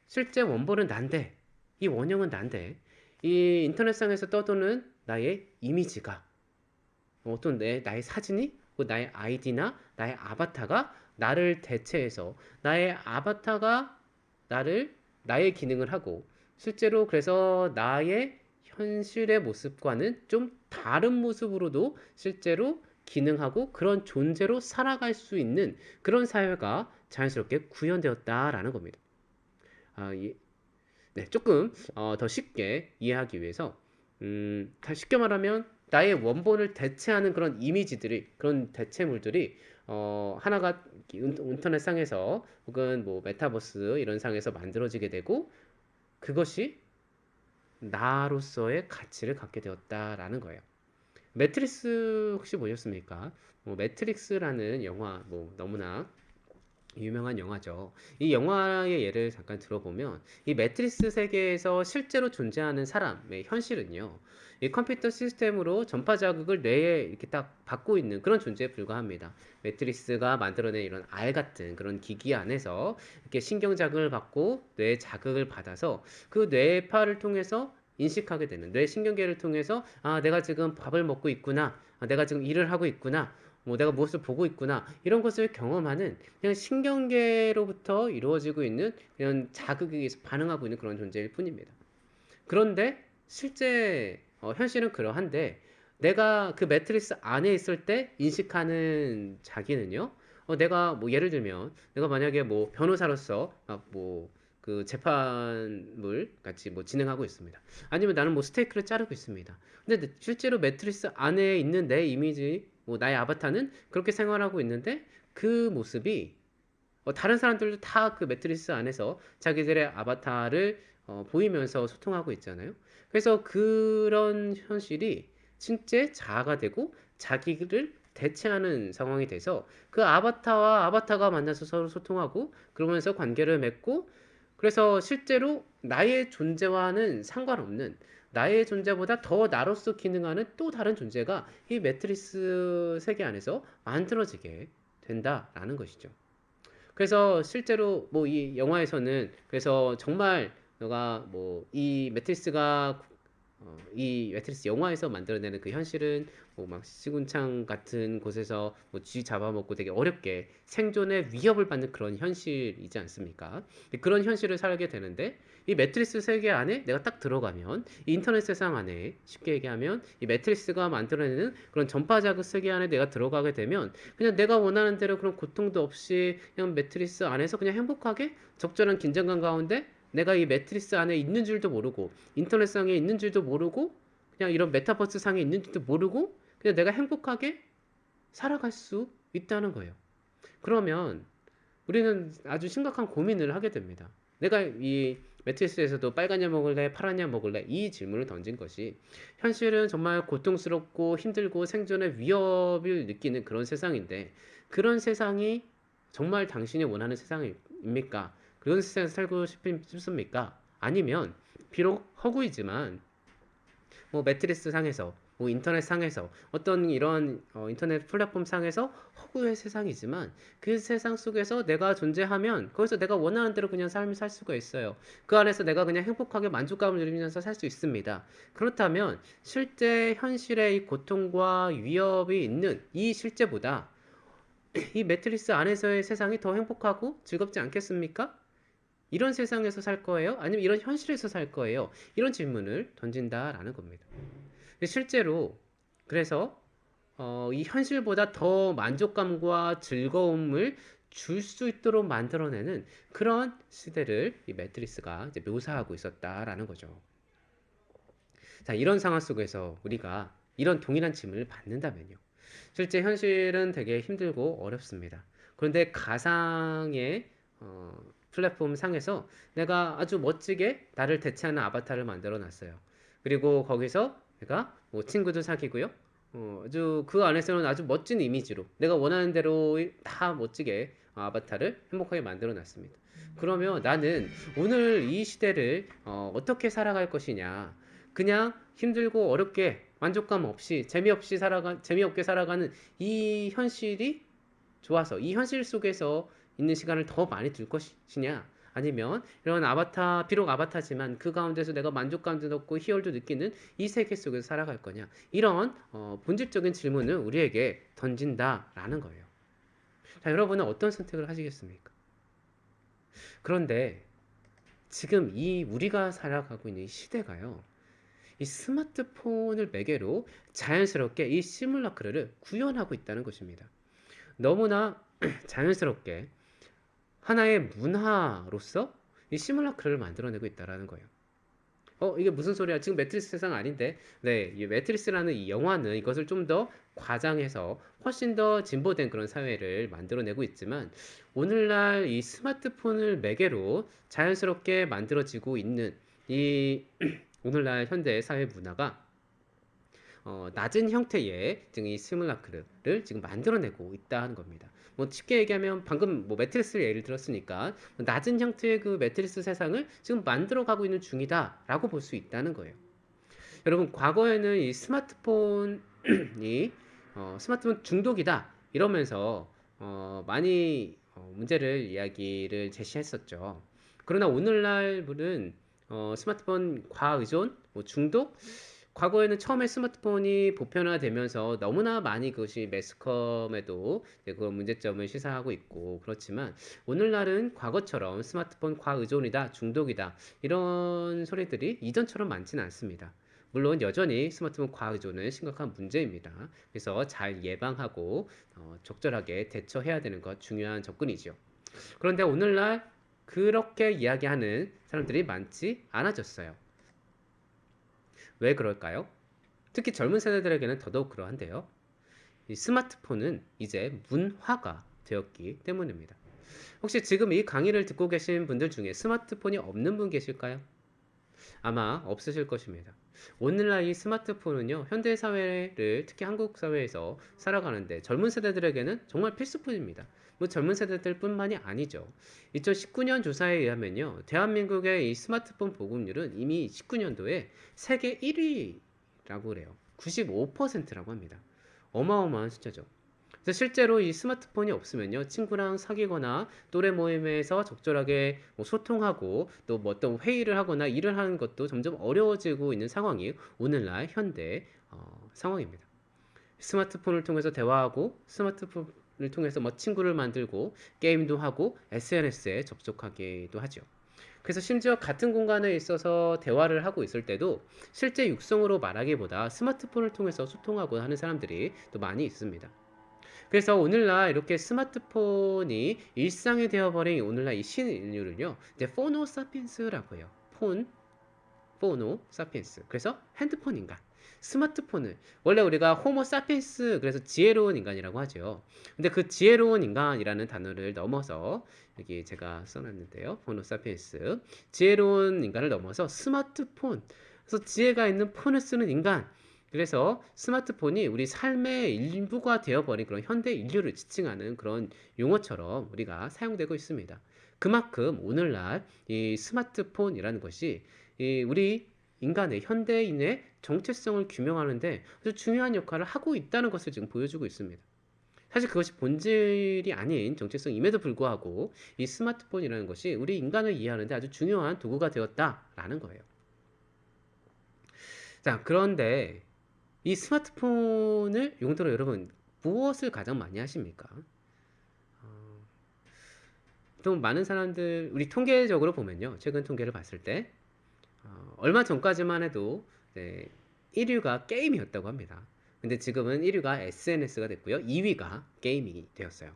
실제 원본은 난데, 이 원형은 난데, 이 인터넷상에서 떠도는 나의 이미지가 어떤 나의 사진이 나의 아이디나 나의 아바타가 나를 대체해서 나의 아바타가 나의 기능을 하고 실제로 그래서 나의 현실의 모습과는 좀 다른 모습으로도 실제로 기능하고 그런 존재로 살아갈 수 있는 그런 사회가 자연스럽게 구현되었다라는 겁니다. 네, 조금 더 쉽게 이해하기 위해서 쉽게 말하면 나의 원본을 대체하는 그런 이미지들이 그런 대체물들이 하나가 인터넷상에서 혹은 메타버스 이런 상에서 만들어지게 되고 그것이 나로서의 가치를 갖게 되었다라는 거예요. 매트릭스 혹시 보셨습니까? 매트릭스라는 영화 너무나 유명한 영화죠. 이 영화의 예를 잠깐 들어보면 이 매트리스 세계에서 실제로 존재하는 사람의 현실은요. 이 컴퓨터 시스템으로 전파 자극을 뇌에 이렇게 딱 받고 있는 그런 존재에 불과합니다. 매트리스가 만들어낸 이런 알 같은 그런 기기 안에서 이렇게 신경 자극을 받고 뇌 자극을 받아서 그 뇌파를 통해서 인식하게 되는 뇌 신경계를 통해서 내가 지금 밥을 먹고 있구나. 내가 지금 일을 하고 있구나. 내가 무엇을 보고 있구나 이런 것을 경험하는 그냥 신경계로부터 이루어지고 있는 이런 자극에 반응하고 있는 그런 존재일 뿐입니다. 그런데 실제 현실은 그러한데 내가 그 매트리스 안에 있을 때 인식하는 자기는요. 내가 예를 들면 내가 만약에 변호사로서 그 재판을 같이 진행하고 있습니다. 아니면 나는 스테이크를 자르고 있습니다. 근데 실제로 매트리스 안에 있는 내 이미지, 나의 아바타는 그렇게 생활하고 있는데 그 모습이 다른 사람들도 다 그 매트리스 안에서 자기들의 아바타를 보이면서 소통하고 있잖아요. 그래서 그런 현실이 진짜 자아가 되고 자기를 대체하는 상황이 돼서 그 아바타와 아바타가 만나서 서로 소통하고 그러면서 관계를 맺고 그래서 실제로 나의 존재와는 상관없는 나의 존재보다 더 나로서 기능하는 또 다른 존재가 이 매트리스 세계 안에서 만들어지게 된다라는 것이죠. 그래서 실제로 이 영화에서는 그래서 정말 너가 이 매트리스 영화에서 만들어내는 그 현실은 막 시궁창 같은 곳에서 쥐 잡아먹고 되게 어렵게 생존의 위협을 받는 그런 현실이지 않습니까? 그런 현실을 살게 되는데 이 매트리스 세계 안에 내가 딱 들어가면 이 인터넷 세상 안에 쉽게 얘기하면 이 매트리스가 만들어내는 그런 전파 자극 세계 안에 내가 들어가게 되면 그냥 내가 원하는 대로 그런 고통도 없이 그냥 매트리스 안에서 그냥 행복하게 적절한 긴장감 가운데 내가 이 매트리스 안에 있는 줄도 모르고 인터넷상에 있는 줄도 모르고 그냥 이런 메타버스 상에 있는 줄도 모르고 그냥 내가 행복하게 살아갈 수 있다는 거예요. 그러면 우리는 아주 심각한 고민을 하게 됩니다. 내가 이 매트리스에서도 빨간 약 먹을래, 파란 약 먹을래 이 질문을 던진 것이 현실은 정말 고통스럽고 힘들고 생존의 위협을 느끼는 그런 세상인데 그런 세상이 정말 당신이 원하는 세상입니까? 그런 세상에서 살고 싶습니까? 아니면 비록 허구이지만 뭐 매트리스 상에서 뭐 인터넷 상에서 어떤 이런 인터넷 플랫폼 상에서 허구의 세상이지만 그 세상 속에서 내가 존재하면 거기서 내가 원하는 대로 그냥 삶을 살 수가 있어요. 그 안에서 내가 그냥 행복하게 만족감을 누리면서 살 수 있습니다. 그렇다면 실제 현실의 이 고통과 위협이 있는 이 실제보다 이 매트리스 안에서의 세상이 더 행복하고 즐겁지 않겠습니까? 이런 세상에서 살 거예요? 아니면 이런 현실에서 살 거예요? 이런 질문을 던진다라는 겁니다. 실제로 그래서 이 현실보다 더 만족감과 즐거움을 줄 수 있도록 만들어내는 그런 시대를 이 매트리스가 이제 묘사하고 있었다라는 거죠. 자, 이런 상황 속에서 우리가 이런 동일한 질문을 받는다면요. 실제 현실은 되게 힘들고 어렵습니다. 그런데 가상의 플랫폼 상에서 내가 아주 멋지게 나를 대체하는 아바타를 만들어 놨어요. 그리고 거기서 내가 뭐 친구도 사귀고요. 아주 그 안에서는 아주 멋진 이미지로 내가 원하는 대로 다 멋지게 아바타를 행복하게 만들어 놨습니다. 그러면 나는 오늘 이 시대를 어떻게 살아갈 것이냐? 그냥 힘들고 어렵게 만족감 없이 재미없게 살아가는 이 현실이 좋아서 이 현실 속에서 있는 시간을 더 많이 둘 것이냐? 아니면 이런 아바타, 비록 아바타지만 그 가운데서 내가 만족감도 얻고 희열도 느끼는 이 세계 속에서 살아갈 거냐? 이런 본질적인 질문을 우리에게 던진다라는 거예요. 자, 여러분은 어떤 선택을 하시겠습니까? 그런데 지금 이 우리가 살아가고 있는 이 시대가요. 이 스마트폰을 매개로 자연스럽게 이 시뮬라크를 구현하고 있다는 것입니다. 너무나 자연스럽게 하나의 문화로서 이 시뮬라크를 만들어내고 있다는 거예요. 이게 무슨 소리야? 지금 매트리스 세상 아닌데? 네, 이 매트리스라는 이 영화는 이것을 좀 더 과장해서 훨씬 더 진보된 그런 사회를 만들어내고 있지만 오늘날 이 스마트폰을 매개로 자연스럽게 만들어지고 있는 이 오늘날 현대 사회 문화가 낮은 형태의 지금 이 시뮬라크를 지금 만들어내고 있다는 겁니다. 뭐 쉽게 얘기하면 방금 뭐 매트리스를 예를 들었으니까 낮은 형태의 그 매트리스 세상을 지금 만들어가고 있는 중이다라고 볼 수 있다는 거예요. 여러분 과거에는 이 스마트폰이 스마트폰 중독이다 이러면서 많이 문제를 이야기를 제시했었죠. 그러나 오늘날은 스마트폰 과의존, 뭐 중독 과거에는 처음에 스마트폰이 보편화되면서 너무나 많이 그것이 매스컴에도 그런 문제점을 시사하고 있고 그렇지만 오늘날은 과거처럼 스마트폰 과의존이다, 중독이다 이런 소리들이 이전처럼 많지는 않습니다. 물론 여전히 스마트폰 과의존은 심각한 문제입니다. 그래서 잘 예방하고 적절하게 대처해야 되는 것 중요한 접근이죠. 그런데 오늘날 그렇게 이야기하는 사람들이 많지 않아졌어요. 왜 그럴까요? 특히 젊은 세대들에게는 더더욱 그러한데요. 이 스마트폰은 이제 문화가 되었기 때문입니다. 혹시 지금 이 강의를 듣고 계신 분들 중에 스마트폰이 없는 분 계실까요? 아마 없으실 것입니다. 오늘날 이 스마트폰은요, 현대 사회를 특히 한국 사회에서 살아가는데 젊은 세대들에게는 정말 필수품입니다. 뭐 젊은 세대들뿐만이 아니죠. 2019년 조사에 의하면요, 대한민국의 이 스마트폰 보급률은 이미 19년도에 세계 1위라고 그래요. 95%라고 합니다. 어마어마한 숫자죠. 그래서 실제로 이 스마트폰이 없으면요, 친구랑 사귀거나 또래 모임에서 적절하게 뭐 소통하고 또 뭐 어떤 회의를 하거나 일을 하는 것도 점점 어려워지고 있는 상황이 오늘날 현대 상황입니다. 스마트폰을 통해서 대화하고 스마트폰을 통해서 뭐 친구를 만들고 게임도 하고 SNS에 접속하기도 하죠. 그래서 심지어 같은 공간에 있어서 대화를 하고 있을 때도 실제 육성으로 말하기보다 스마트폰을 통해서 소통하고 하는 사람들이 또 많이 있습니다. 그래서 오늘날 이렇게 스마트폰이 일상이 되어버린 오늘날 이 신인류를요, 이제 포노 사피엔스라고 해요. 포노 사피엔스. 그래서 핸드폰 인간. 스마트폰을 원래 우리가 호모 사피엔스 그래서 지혜로운 인간이라고 하죠. 근데 그 지혜로운 인간이라는 단어를 넘어서 여기 제가 써놨는데요. 호모 사피엔스 지혜로운 인간을 넘어서 스마트폰 그래서 지혜가 있는 폰을 쓰는 인간 그래서 스마트폰이 우리 삶의 일부가 되어버린 그런 현대 인류를 지칭하는 그런 용어처럼 우리가 사용되고 있습니다. 그만큼 오늘날 이 스마트폰이라는 것이 이 우리 인간의 현대인의 정체성을 규명하는데 아주 중요한 역할을 하고 있다는 것을 지금 보여주고 있습니다. 사실 그것이 본질이 아닌 정체성임에도 불구하고 이 스마트폰이라는 것이 우리 인간을 이해하는데 아주 중요한 도구가 되었다라는 거예요. 자, 그런데 이 스마트폰을 용도로 여러분 무엇을 가장 많이 하십니까? 또 많은 사람들 우리 통계적으로 보면요. 최근 통계를 봤을 때 얼마 전까지만 해도 네, 1위가 게임이었다고 합니다. 근데 지금은 1위가 SNS가 됐고요. 2위가 게임이 되었어요.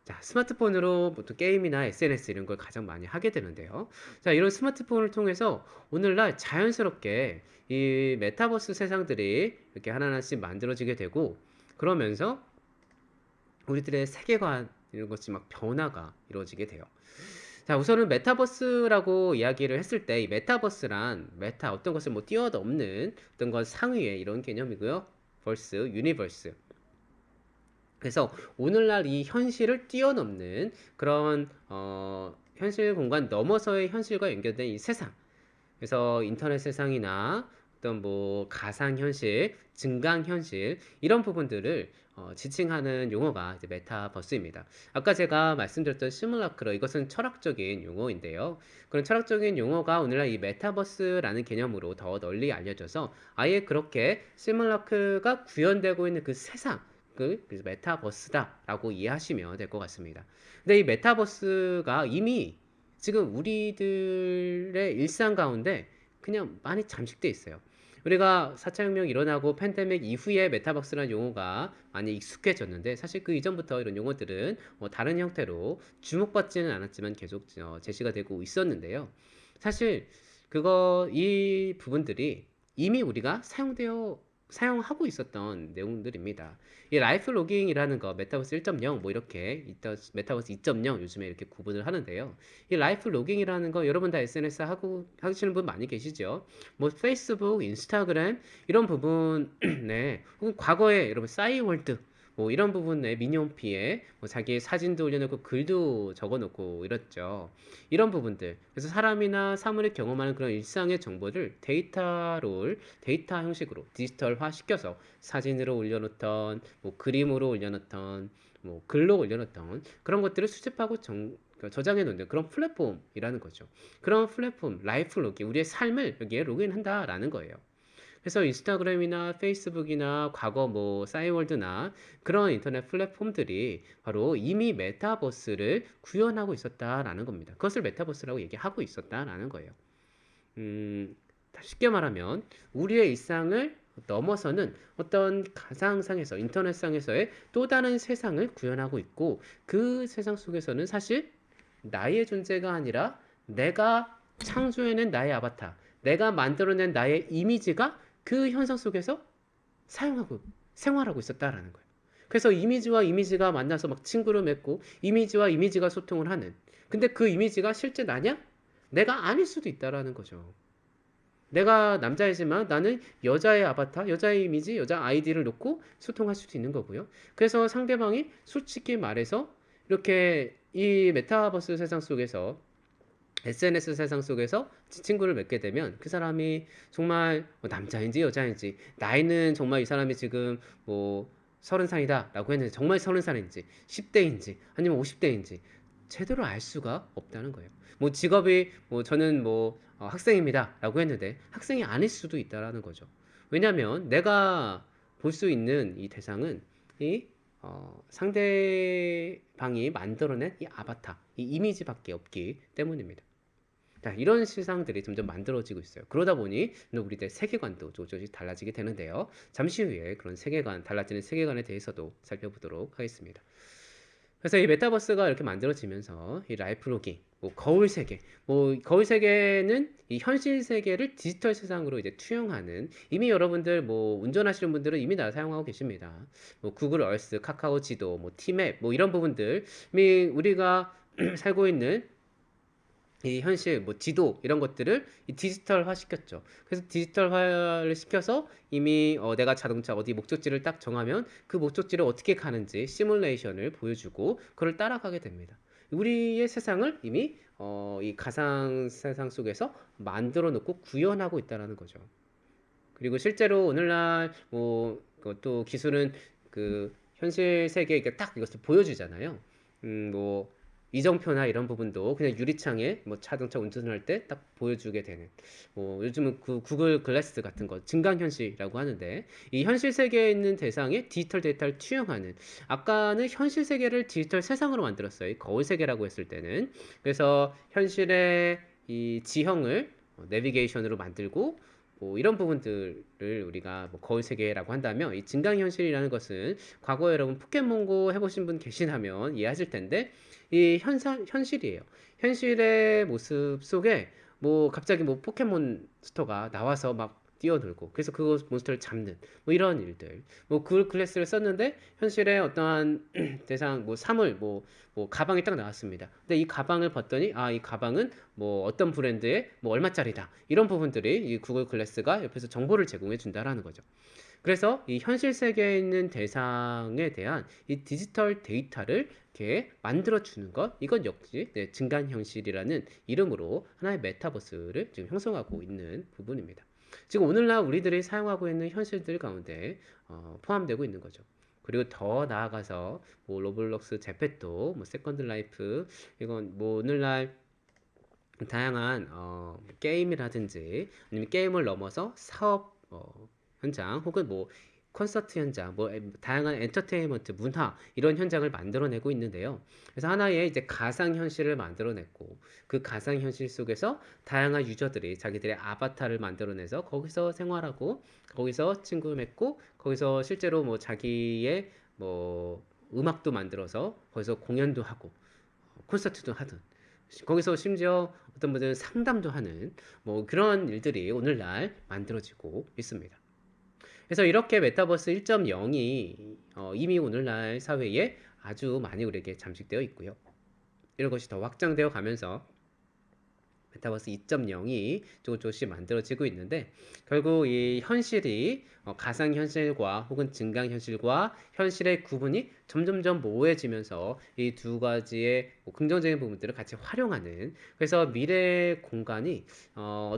자, 스마트폰으로 보통 게임이나 SNS 이런 걸 가장 많이 하게 되는데요. 자, 이런 스마트폰을 통해서 오늘날 자연스럽게 이 메타버스 세상들이 이렇게 하나하나씩 만들어지게 되고 그러면서 우리들의 세계관 이런 것이 막 변화가 이루어지게 돼요. 자, 우선은 메타버스라고 이야기를 했을 때 이 메타버스란 메타 어떤 것을 뭐 뛰어넘는 어떤 것 상위의 이런 개념이고요. 벌스, 유니버스. 그래서 오늘날 이 현실을 뛰어넘는 그런 현실 공간 넘어서의 현실과 연결된 이 세상. 그래서 인터넷 세상이나 어떤 뭐 가상 현실, 증강 현실 이런 부분들을 지칭하는 용어가 이제 메타버스입니다. 아까 제가 말씀드렸던 시뮬라크러 이것은 철학적인 용어인데요. 그런 철학적인 용어가 오늘날 이 메타버스라는 개념으로 더 널리 알려져서 아예 그렇게 시뮬라크가 구현되고 있는 그 세상 그래서 메타버스다라고 이해하시면 될 것 같습니다. 근데 이 메타버스가 이미 지금 우리들의 일상 가운데 그냥 많이 잠식돼 있어요. 우리가 4차 혁명 일어나고 팬데믹 이후에 메타버스라는 용어가 많이 익숙해졌는데 사실 그 이전부터 이런 용어들은 다른 형태로 주목받지는 않았지만 계속 제시가 되고 있었는데요. 사실 이 부분들이 이미 우리가 사용하고 있었던 내용들입니다. 이 라이프 로깅이라는 거 메타버스 1.0 뭐 이렇게 메타버스 2.0 요즘에 이렇게 구분을 하는데요. 이 라이프 로깅이라는 거 여러분 다 SNS 하시는 분 많이 계시죠? 뭐 페이스북, 인스타그램 이런 부분에 혹은 과거에 여러분 싸이월드 뭐 이런 부분에 미니홈피에 뭐 자기의 사진도 올려놓고 글도 적어놓고 이랬죠. 이런 부분들 그래서 사람이나 사물을 경험하는 그런 일상의 정보를 데이터 형식으로 디지털화 시켜서 사진으로 올려놓던 뭐 그림으로 올려놓던 뭐 글로 올려놓던 그런 것들을 수집하고 저장해 놓는 그런 플랫폼이라는 거죠. 그런 플랫폼, 라이프 로깅, 우리의 삶을 여기에 로그인한다라는 거예요. 그래서 인스타그램이나 페이스북이나 과거 뭐 싸이월드나 그런 인터넷 플랫폼들이 바로 이미 메타버스를 구현하고 있었다라는 겁니다. 그것을 메타버스라고 얘기하고 있었다라는 거예요. 쉽게 말하면 우리의 일상을 넘어서는 어떤 가상상에서 인터넷상에서의 또 다른 세상을 구현하고 있고 그 세상 속에서는 사실 나의 존재가 아니라 내가 창조해낸 나의 아바타, 내가 만들어낸 나의 이미지가 그 현상 속에서 사용하고 생활하고 있었다라는 거예요. 그래서 이미지와 이미지가 만나서 막 친구를 맺고 이미지와 이미지가 소통을 하는. 근데 그 이미지가 실제 나냐? 내가 아닐 수도 있다라는 거죠. 내가 남자이지만 나는 여자의 아바타, 여자의 이미지, 여자 아이디를 놓고 소통할 수도 있는 거고요. 그래서 상대방이 솔직히 말해서 이렇게 이 메타버스 세상 속에서 SNS 세상 속에서 친구를 맺게 되면 그 사람이 정말 뭐 남자인지 여자인지 나이는 정말 이 사람이 지금 뭐 30살이다 라고 했는데 정말 30살인지 10대인지 아니면 50대인지 제대로 알 수가 없다는 거예요. 뭐 직업이 뭐 저는 뭐 학생입니다 라고 했는데 학생이 아닐 수도 있다라는 거죠. 왜냐하면 내가 볼 수 있는 이 대상은 이 상대방이 만들어낸 이 아바타, 이 이미지밖에 없기 때문입니다. 자, 이런 세상들이 점점 만들어지고 있어요. 그러다 보니 우리들 세계관도 조금씩 달라지게 되는데요. 잠시 후에 그런 달라지는 세계관에 대해서도 살펴보도록 하겠습니다. 그래서 이 메타버스가 이렇게 만들어지면서 이 라이프 로깅, 뭐 거울 세계, 뭐 거울 세계는 이 현실 세계를 디지털 세상으로 이제 투영하는 이미 여러분들 뭐 운전하시는 분들은 이미 다 사용하고 계십니다. 뭐 구글 얼스, 카카오 지도, 뭐 티맵, 뭐 이런 부분들 이미 우리가 살고 있는 이 현실, 뭐 지도 이런 것들을 이 디지털화 시켰죠. 그래서 디지털화를 시켜서 이미 내가 자동차 어디 목적지를 딱 정하면 그 목적지를 어떻게 가는지 시뮬레이션을 보여주고 그걸 따라가게 됩니다. 우리의 세상을 이미 이 가상 세상 속에서 만들어 놓고 구현하고 있다라는 거죠. 그리고 실제로 오늘날 뭐 또 기술은 그 현실 세계에 이렇게 딱 이것을 보여주잖아요. 뭐 이정표나 이런 부분도 그냥 유리창에 뭐 자동차 운전할 때 딱 보여주게 되는 뭐 요즘은 그 구글 글래스 같은 거 증강현실이라고 하는데 이 현실 세계에 있는 대상에 디지털 데이터를 투영하는 아까는 현실 세계를 디지털 세상으로 만들었어요. 이 거울 세계라고 했을 때는 그래서 현실의 이 지형을 내비게이션으로 만들고 뭐 이런 부분들을 우리가 뭐 거울 세계라고 한다면 이 증강현실이라는 것은 과거에 여러분 포켓몬고 해보신 분 계시다면 이해하실 텐데 이 현실이에요. 현실의 모습 속에 뭐 갑자기 뭐 포켓몬스터가 나와서 막 뛰어들고 그래서 그 몬스터를 잡는 뭐 이런 일들 뭐 구글 클래스를 썼는데 현실의 어떠한 대상 뭐 사물 뭐 가방이 딱 나왔습니다. 근데 이 가방을 봤더니 아 이 가방은 뭐 어떤 브랜드의 뭐 얼마짜리다 이런 부분들이 이 구글 글래스가 옆에서 정보를 제공해 준다라는 거죠. 그래서 이 현실 세계에 있는 대상에 대한 이 디지털 데이터를 이렇게 만들어 주는 것 이건 역시 네, 증간 현실이라는 이름으로 하나의 메타버스를 지금 형성하고 있는 부분입니다. 지금 오늘날 우리들이 사용하고 있는 현실들 가운데 포함되고 있는 거죠. 그리고 더 나아가서 뭐 로블록스, 제페토, 뭐 세컨드 라이프 이건 뭐 오늘날 다양한 게임이라든지 아니면 게임을 넘어서 사업 현장 혹은 뭐 콘서트 현장, 뭐 다양한 엔터테인먼트, 문화 이런 현장을 만들어내고 있는데요. 그래서 하나의 이제 가상 현실을 만들어냈고 그 가상 현실 속에서 다양한 유저들이 자기들의 아바타를 만들어내서 거기서 생활하고 거기서 친구 맺고 거기서 실제로 뭐 자기의 뭐 음악도 만들어서 거기서 공연도 하고 콘서트도 하든 거기서 심지어 어떤 분들은 상담도 하는 뭐 그런 일들이 오늘날 만들어지고 있습니다. 그래서 이렇게 메타버스 1.0이 이미 오늘날 사회에 아주 많이 우리에게 잠식되어 있고요. 이런 것이 더 확장되어 가면서 메타버스 2.0이 조금씩 만들어지고 있는데 결국 이 현실이 가상현실과 혹은 증강현실과 현실의 구분이 점점점 모호해지면서 이 두 가지의 뭐 긍정적인 부분들을 같이 활용하는 그래서 미래 공간이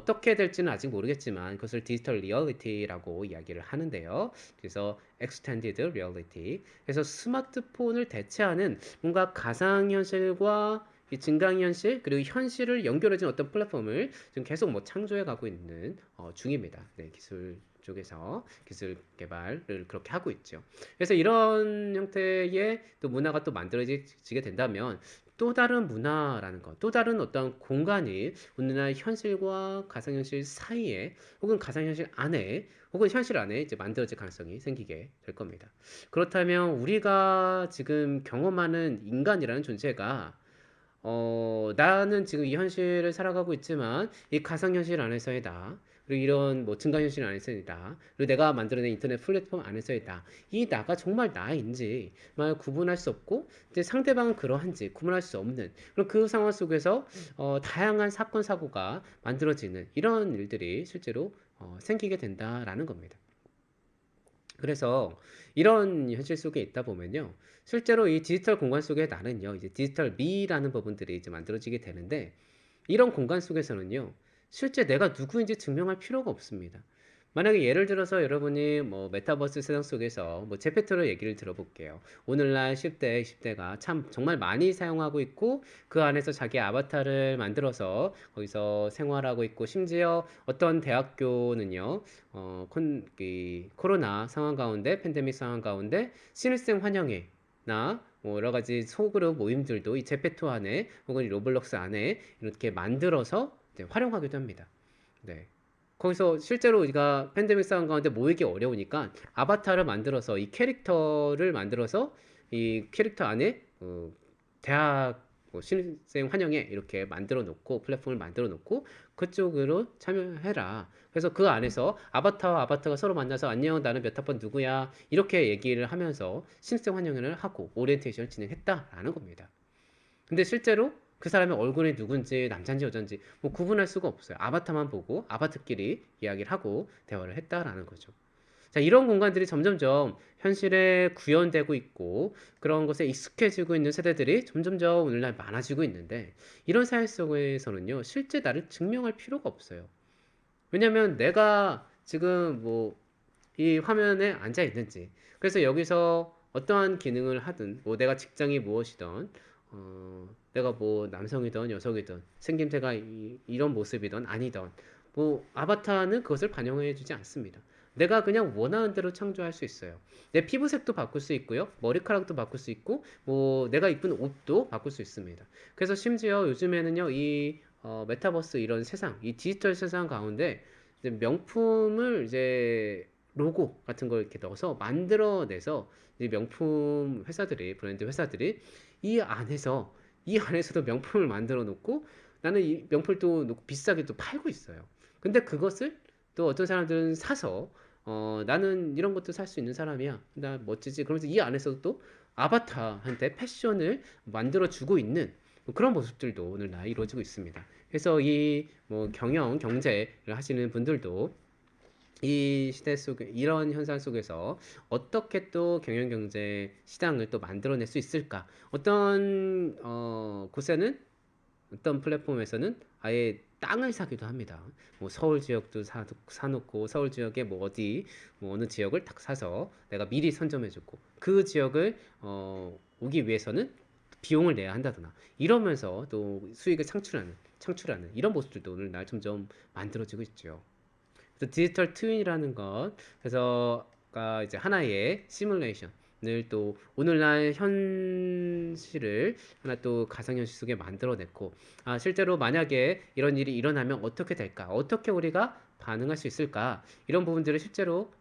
떻게 될지는 아직 모르겠지만 그것을 디지털 리얼리티라고 이야기를 하는데요. 그래서 extended reality 그래서 스마트폰을 대체하는 뭔가 가상현실과 이 증강현실 그리고 현실을 연결해준 어떤 플랫폼을 지금 계속 뭐 창조해 가고 있는 중입니다. 네, 기술 쪽에서 기술 개발을 그렇게 하고 있죠. 그래서 이런 형태의 또 문화가 또 만들어지게 된다면 또 다른 문화라는 것, 또 다른 어떤 공간이 오늘날 현실과 가상현실 사이에 혹은 가상현실 안에 혹은 현실 안에 이제 만들어질 가능성이 생기게 될 겁니다. 그렇다면 우리가 지금 경험하는 인간이라는 존재가 나는 지금 이 현실을 살아가고 있지만 이 가상현실 안에서의 나, 그리고 이런 뭐 증강현실 안에서의 나, 그리고 내가 만들어낸 인터넷 플랫폼 안에서의 나, 이 나가 정말 나인지 만 구분할 수 없고 이제 상대방은 그러한지 구분할 수 없는 그런 그 상황 속에서 다양한 사건 사고가 만들어지는 이런 일들이 실제로 생기게 된다라는 겁니다. 그래서 이런 현실 속에 있다 보면요. 실제로 이 디지털 공간 속에 나는요, 이제 디지털 미라는 부분들이 이제 만들어지게 되는데, 이런 공간 속에서는요, 실제 내가 누구인지 증명할 필요가 없습니다. 만약에 예를 들어서 여러분이 뭐 메타버스 세상 속에서 뭐 제페토의 얘기를 들어볼게요. 오늘날 10대, 20대가 참 정말 많이 사용하고 있고 그 안에서 자기 아바타를 만들어서 거기서 생활하고 있고 심지어 어떤 대학교는요, 코로나 상황 가운데, 팬데믹 상황 가운데 신입생 환영회 나 뭐 여러 가지 소그룹 모임들도 이 제페토 안에 혹은 이 로블록스 안에 이렇게 만들어서 활용하기도 합니다. 네. 거기서 실제로 우리가 팬데믹 상황 가운데 모이기 어려우니까 아바타를 만들어서 이 캐릭터를 만들어서 이 캐릭터 안에 대학 뭐 신입생 환영회 이렇게 만들어 놓고 플랫폼을 만들어 놓고 그쪽으로 참여해라. 그래서 그 안에서 아바타와 아바타가 서로 만나서 안녕 나는 몇 학번 누구야 이렇게 얘기를 하면서 신입생 환영회를 하고 오리엔테이션을 진행했다라는 겁니다. 근데 실제로 그 사람의 얼굴이 누군지 남자인지 여자인지 뭐 구분할 수가 없어요. 아바타만 보고 아바타끼리 이야기를 하고 대화를 했다라는 거죠. 자, 이런 공간들이 점점점 현실에 구현되고 있고 그런 것에 익숙해지고 있는 세대들이 점점점 오늘날 많아지고 있는데 이런 사회 속에서는요, 실제 나를 증명할 필요가 없어요. 왜냐면 내가 지금 뭐 이 화면에 앉아 있는지, 그래서 여기서 어떠한 기능을 하든, 뭐 내가 직장이 무엇이든, 내가 뭐 남성이든 여성이든, 생김새가 이런 모습이든 아니든, 뭐 아바타는 그것을 반영해 주지 않습니다. 내가 그냥 원하는 대로 창조할 수 있어요. 내 피부색도 바꿀 수 있고요. 머리카락도 바꿀 수 있고, 뭐 내가 입은 옷도 바꿀 수 있습니다. 그래서 심지어 요즘에는요, 이 메타버스 이런 세상, 이 디지털 세상 가운데 이제 명품을 이제 로고 같은 걸 이렇게 넣어서 만들어내서 이 명품 회사들이, 브랜드 회사들이 이 안에서 이 안에서도 명품을 만들어 놓고 나는 이 명품을 또 놓고 비싸게 또 팔고 있어요. 근데 그것을 또 어떤 사람들은 사서 나는 이런 것도 살 수 있는 사람이야. 나 멋지지. 그러면서 이 안에서도 또 아바타한테 패션을 만들어 주고 있는 뭐 그런 모습들도 오늘날 이루어지고 있습니다. 그래서 이 뭐 경영, 경제를 하시는 분들도 이 시대 속에 이런 현상 속에서 어떻게 또 경영 경제 시장을 또 만들어낼 수 있을까? 어떤 곳에는 어떤 플랫폼에서는 아예 땅을 사기도 합니다. 뭐 서울 지역도 사놓고 서울 지역에 뭐 어디 뭐 어느 지역을 딱 사서 내가 미리 선점해주고 그 지역을 오기 위해서는 비용을 내야 한다거나 이러면서 또 수익을 창출하는 이런 모습들도 오늘날 점점 만들어지고 있죠. 그래서 디지털 트윈이라는 것, 그래서가 이제 하나의 시뮬레이션을 또 오늘날 현실을 하나 또 가상현실 속에 만들어냈고, 아, 실제로 만약에 이런 일이 일어나면 어떻게 될까? 어떻게 우리가 반응할 수 있을까? 이런 부분들을 실제로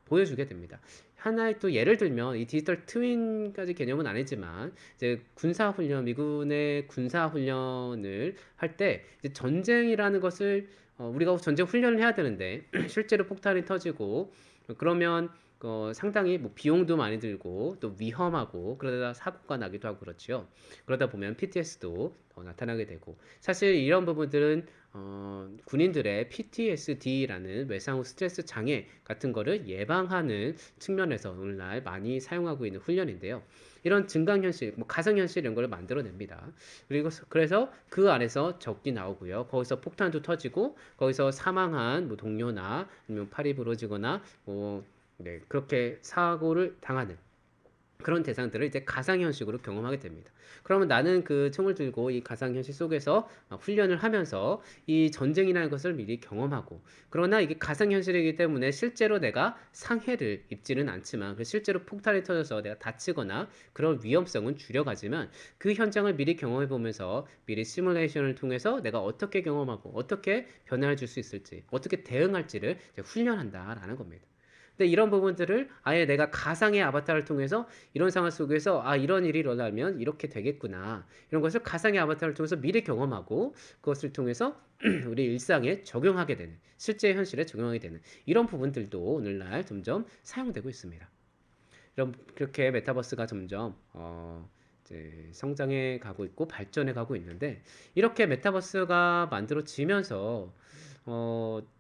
보여주게 됩니다. 하나의 또 예를 들면 이 디지털 트윈까지 개념은 아니지만 이제 군사훈련, 미군의 군사훈련을 할 때 전쟁이라는 것을 우리가 전쟁 훈련을 해야 되는데 실제로 폭탄이 터지고 그러면 상당히 뭐 비용도 많이 들고 또 위험하고 그러다 사고가 나기도 하고 그렇지요. 그러다 보면 PTS도 더 나타나게 되고 사실 이런 부분들은 군인들의 PTSD라는 외상 후 스트레스 장애 같은 거를 예방하는 측면에서 오늘날 많이 사용하고 있는 훈련인데요. 이런 증강현실, 뭐 가상현실 이런 걸 만들어냅니다. 그리고 그래서 그 안에서 적이 나오고요. 거기서 폭탄도 터지고 거기서 사망한 뭐 동료나 아니면 팔이 부러지거나 뭐 네, 그렇게 사고를 당하는 그런 대상들을 이제 가상현실로 경험하게 됩니다. 그러면 나는 그 총을 들고 이 가상현실 속에서 훈련을 하면서 이 전쟁이라는 것을 미리 경험하고, 그러나 이게 가상현실이기 때문에 실제로 내가 상해를 입지는 않지만, 실제로 폭탄이 터져서 내가 다치거나 그런 위험성은 줄여가지만, 그 현장을 미리 경험해 보면서 미리 시뮬레이션을 통해서 내가 어떻게 경험하고, 어떻게 변화를 줄 수 있을지, 어떻게 대응할지를 이제 훈련한다라는 겁니다. 근데 이런 부분들을 아예 내가 가상의 아바타를 통해서 이런 상황 속에서 아 이런 일이 일어나면 이렇게 되겠구나 이런 것을 가상의 아바타를 통해서 미리 경험하고 그것을 통해서 우리 일상에 적용하게 되는 실제 현실에 적용하게 되는 이런 부분들도 오늘날 점점 사용되고 있습니다. 이런 그렇게 메타버스가 점점 이제 성장해 가고 있고 발전해 가고 있는데 이렇게 메타버스가 만들어지면서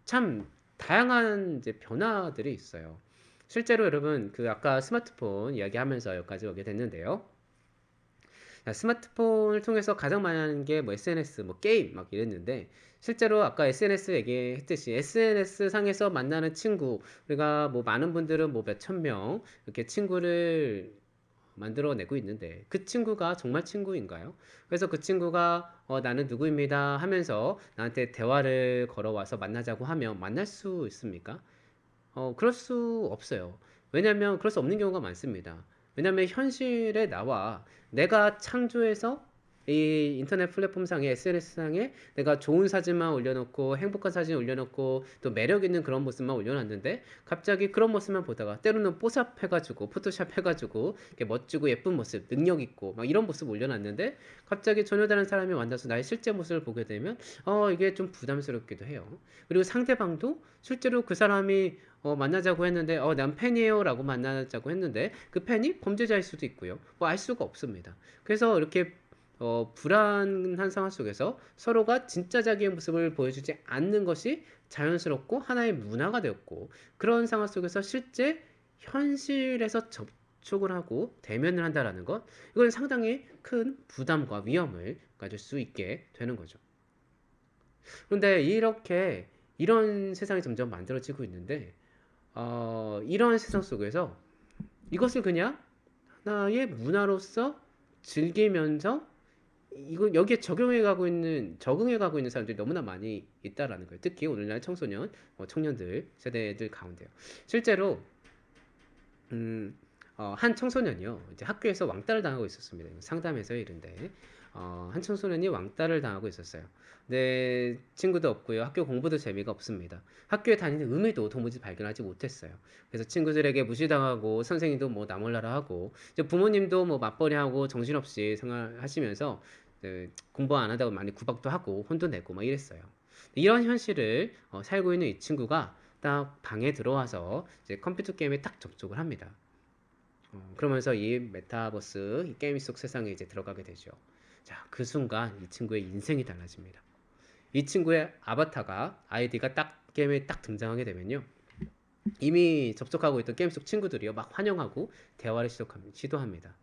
참 다양한 이제 변화들이 있어요. 실제로 여러분 그 아까 스마트폰 이야기하면서 여기까지 오게 됐는데요. 스마트폰을 통해서 가장 많이 하는 게 뭐 SNS, 뭐 게임 막 이랬는데 실제로 아까 SNS 얘기했듯이 SNS 상에서 만나는 친구 우리가 뭐 많은 분들은 뭐 몇천 명 이렇게 친구를 만들어내고 있는데 그 친구가 정말 친구인가요? 그래서 그 친구가 나는 누구입니다 하면서 나한테 대화를 걸어와서 만나자고 하면 만날 수 있습니까? 그럴 수 없어요. 왜냐면 그럴 수 없는 경우가 많습니다. 왜냐면 현실에 나와 내가 창조해서 이 인터넷 플랫폼 상에 SNS 상에 내가 좋은 사진만 올려놓고 행복한 사진 올려놓고 또 매력 있는 그런 모습만 올려놨는데 갑자기 그런 모습만 보다가 때로는 뽀샵 해가지고 포토샵 해가지고 이렇게 멋지고 예쁜 모습 능력 있고 막 이런 모습 올려놨는데 갑자기 전혀 다른 사람이 만나서 나의 실제 모습을 보게 되면 이게 좀 부담스럽기도 해요. 그리고 상대방도 실제로 그 사람이 만나자고 했는데 난 팬이에요 라고 만나자고 했는데 그 팬이 범죄자일 수도 있고요. 뭐 알 수가 없습니다. 그래서 이렇게 불안한 상황 속에서 서로가 진짜 자기의 모습을 보여주지 않는 것이 자연스럽고 하나의 문화가 되었고, 그런 상황 속에서 실제 현실에서 접촉을 하고 대면을 한다라는 것, 이건 상당히 큰 부담과 위험을 가질 수 있게 되는 거죠. 그런데 이렇게 이런 세상이 점점 만들어지고 있는데, 이런 세상 속에서 이것을 그냥 하나의 문화로서 즐기면서 이거 여기에 적응해 가고 있는 사람들이 너무나 많이 있다라는 거예요. 특히 오늘날 청소년, 청년들 세대들 가운데요. 실제로 한 청소년이요, 이제 학교에서 왕따를 당하고 있었습니다. 상담에서 이른데, 한 청소년이 왕따를 당하고 있었어요. 네, 친구도 없고요. 학교 공부도 재미가 없습니다. 학교에 다니는 의미도 도무지 발견하지 못했어요. 그래서 친구들에게 무시당하고 선생님도 뭐 나몰라라 하고 이제 부모님도 뭐 맞벌이하고 정신없이 생활하시면서 공부 안 하다고 많이 구박도 하고 혼도 내고 막 이랬어요. 이런 현실을 살고 있는 이 친구가 딱 방에 들어와서 이제 컴퓨터 게임에 딱 접속을 합니다. 그러면서 이 메타버스, 이 게임 속 세상에 이제 들어가게 되죠. 자, 그 순간 이 친구의 인생이 달라집니다. 이 친구의 아바타가, 아이디가 딱 게임에 딱 등장하게 되면요, 이미 접속하고 있던 게임 속 친구들이요 막 환영하고 대화를 시도합니다.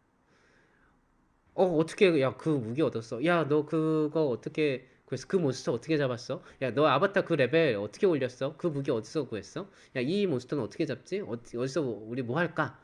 어떻게, 야, 그 무기 얻었어? 야, 너 그거 어떻게, 그래서 그 몬스터 어떻게 잡았어? 야, 너 아바타 그 레벨 어떻게 올렸어? 그 무기 어디서 구했어? 야, 이 몬스터는 어떻게 잡지? 어디서 우리 뭐 할까?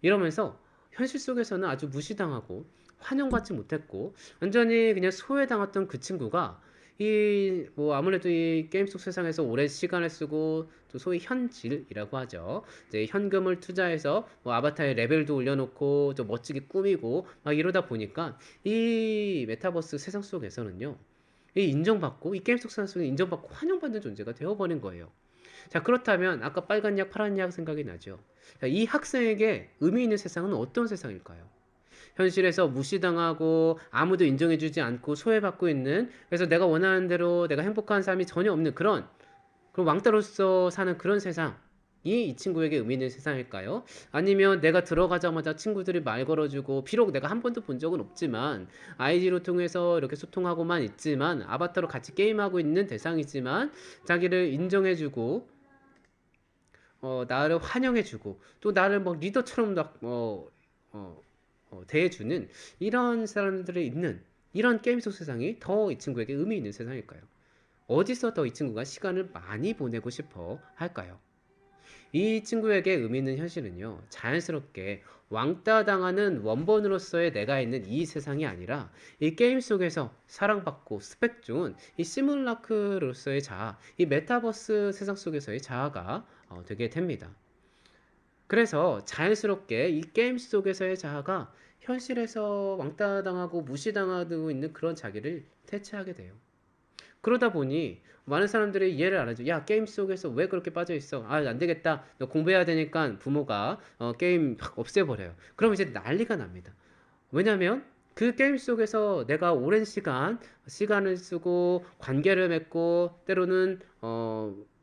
이러면서 현실 속에서는 아주 무시당하고 환영받지 못했고 완전히 그냥 소외당했던 그 친구가 이 뭐 아무래도 이 게임 속 세상에서 오랜 시간을 쓰고 또 소위 현질이라고 하죠. 이제 현금을 투자해서 뭐 아바타의 레벨도 올려놓고 좀 멋지게 꾸미고 막 이러다 보니까 이 메타버스 세상 속에서는요, 이 인정받고 이 게임 속 세상 속에 인정받고 환영받는 존재가 되어버린 거예요. 자, 그렇다면 아까 빨간 약, 파란 약 생각이 나죠. 자, 이 학생에게 의미 있는 세상은 어떤 세상일까요? 현실에서 무시당하고 아무도 인정해주지 않고 소외받고 있는, 그래서 내가 원하는 대로 내가 행복한 삶이 전혀 없는 그런 왕따로서 사는 그런 세상. 이 친구에게 의미 있는 세상일까요? 아니면 내가 들어가자마자 친구들이 말 걸어주고, 비록 내가 한 번도 본 적은 없지만 아이디로 통해서 이렇게 소통하고만 있지만 아바타로 같이 게임하고 있는 대상이지만 자기를 인정해주고 나를 환영해주고 또 나를 뭐 리더처럼 대해주는 이런 사람들이 있는 이런 게임 속 세상이 더 이 친구에게 의미 있는 세상일까요? 어디서 더 이 친구가 시간을 많이 보내고 싶어 할까요? 이 친구에게 의미 있는 현실은요, 자연스럽게 왕따 당하는 원본으로서의 내가 있는 이 세상이 아니라 이 게임 속에서 사랑받고 스펙 좋은 이 시뮬라크로서의 자아, 이 메타버스 세상 속에서의 자아가 되게 됩니다. 그래서 자연스럽게 이 게임 속에서의 자아가 현실에서 왕따 당하고 무시당하고 있는 그런 자기를 대체하게 돼요. 그러다 보니 많은 사람들이 이해를 안 하죠. 야, 게임 속에서 왜 그렇게 빠져 있어? 아, 안 되겠다. 너 공부해야 되니까 부모가 게임 막 없애버려요. 그럼 이제 난리가 납니다. 왜냐면 그 게임 속에서 내가 오랜 시간을 쓰고 관계를 맺고 때로는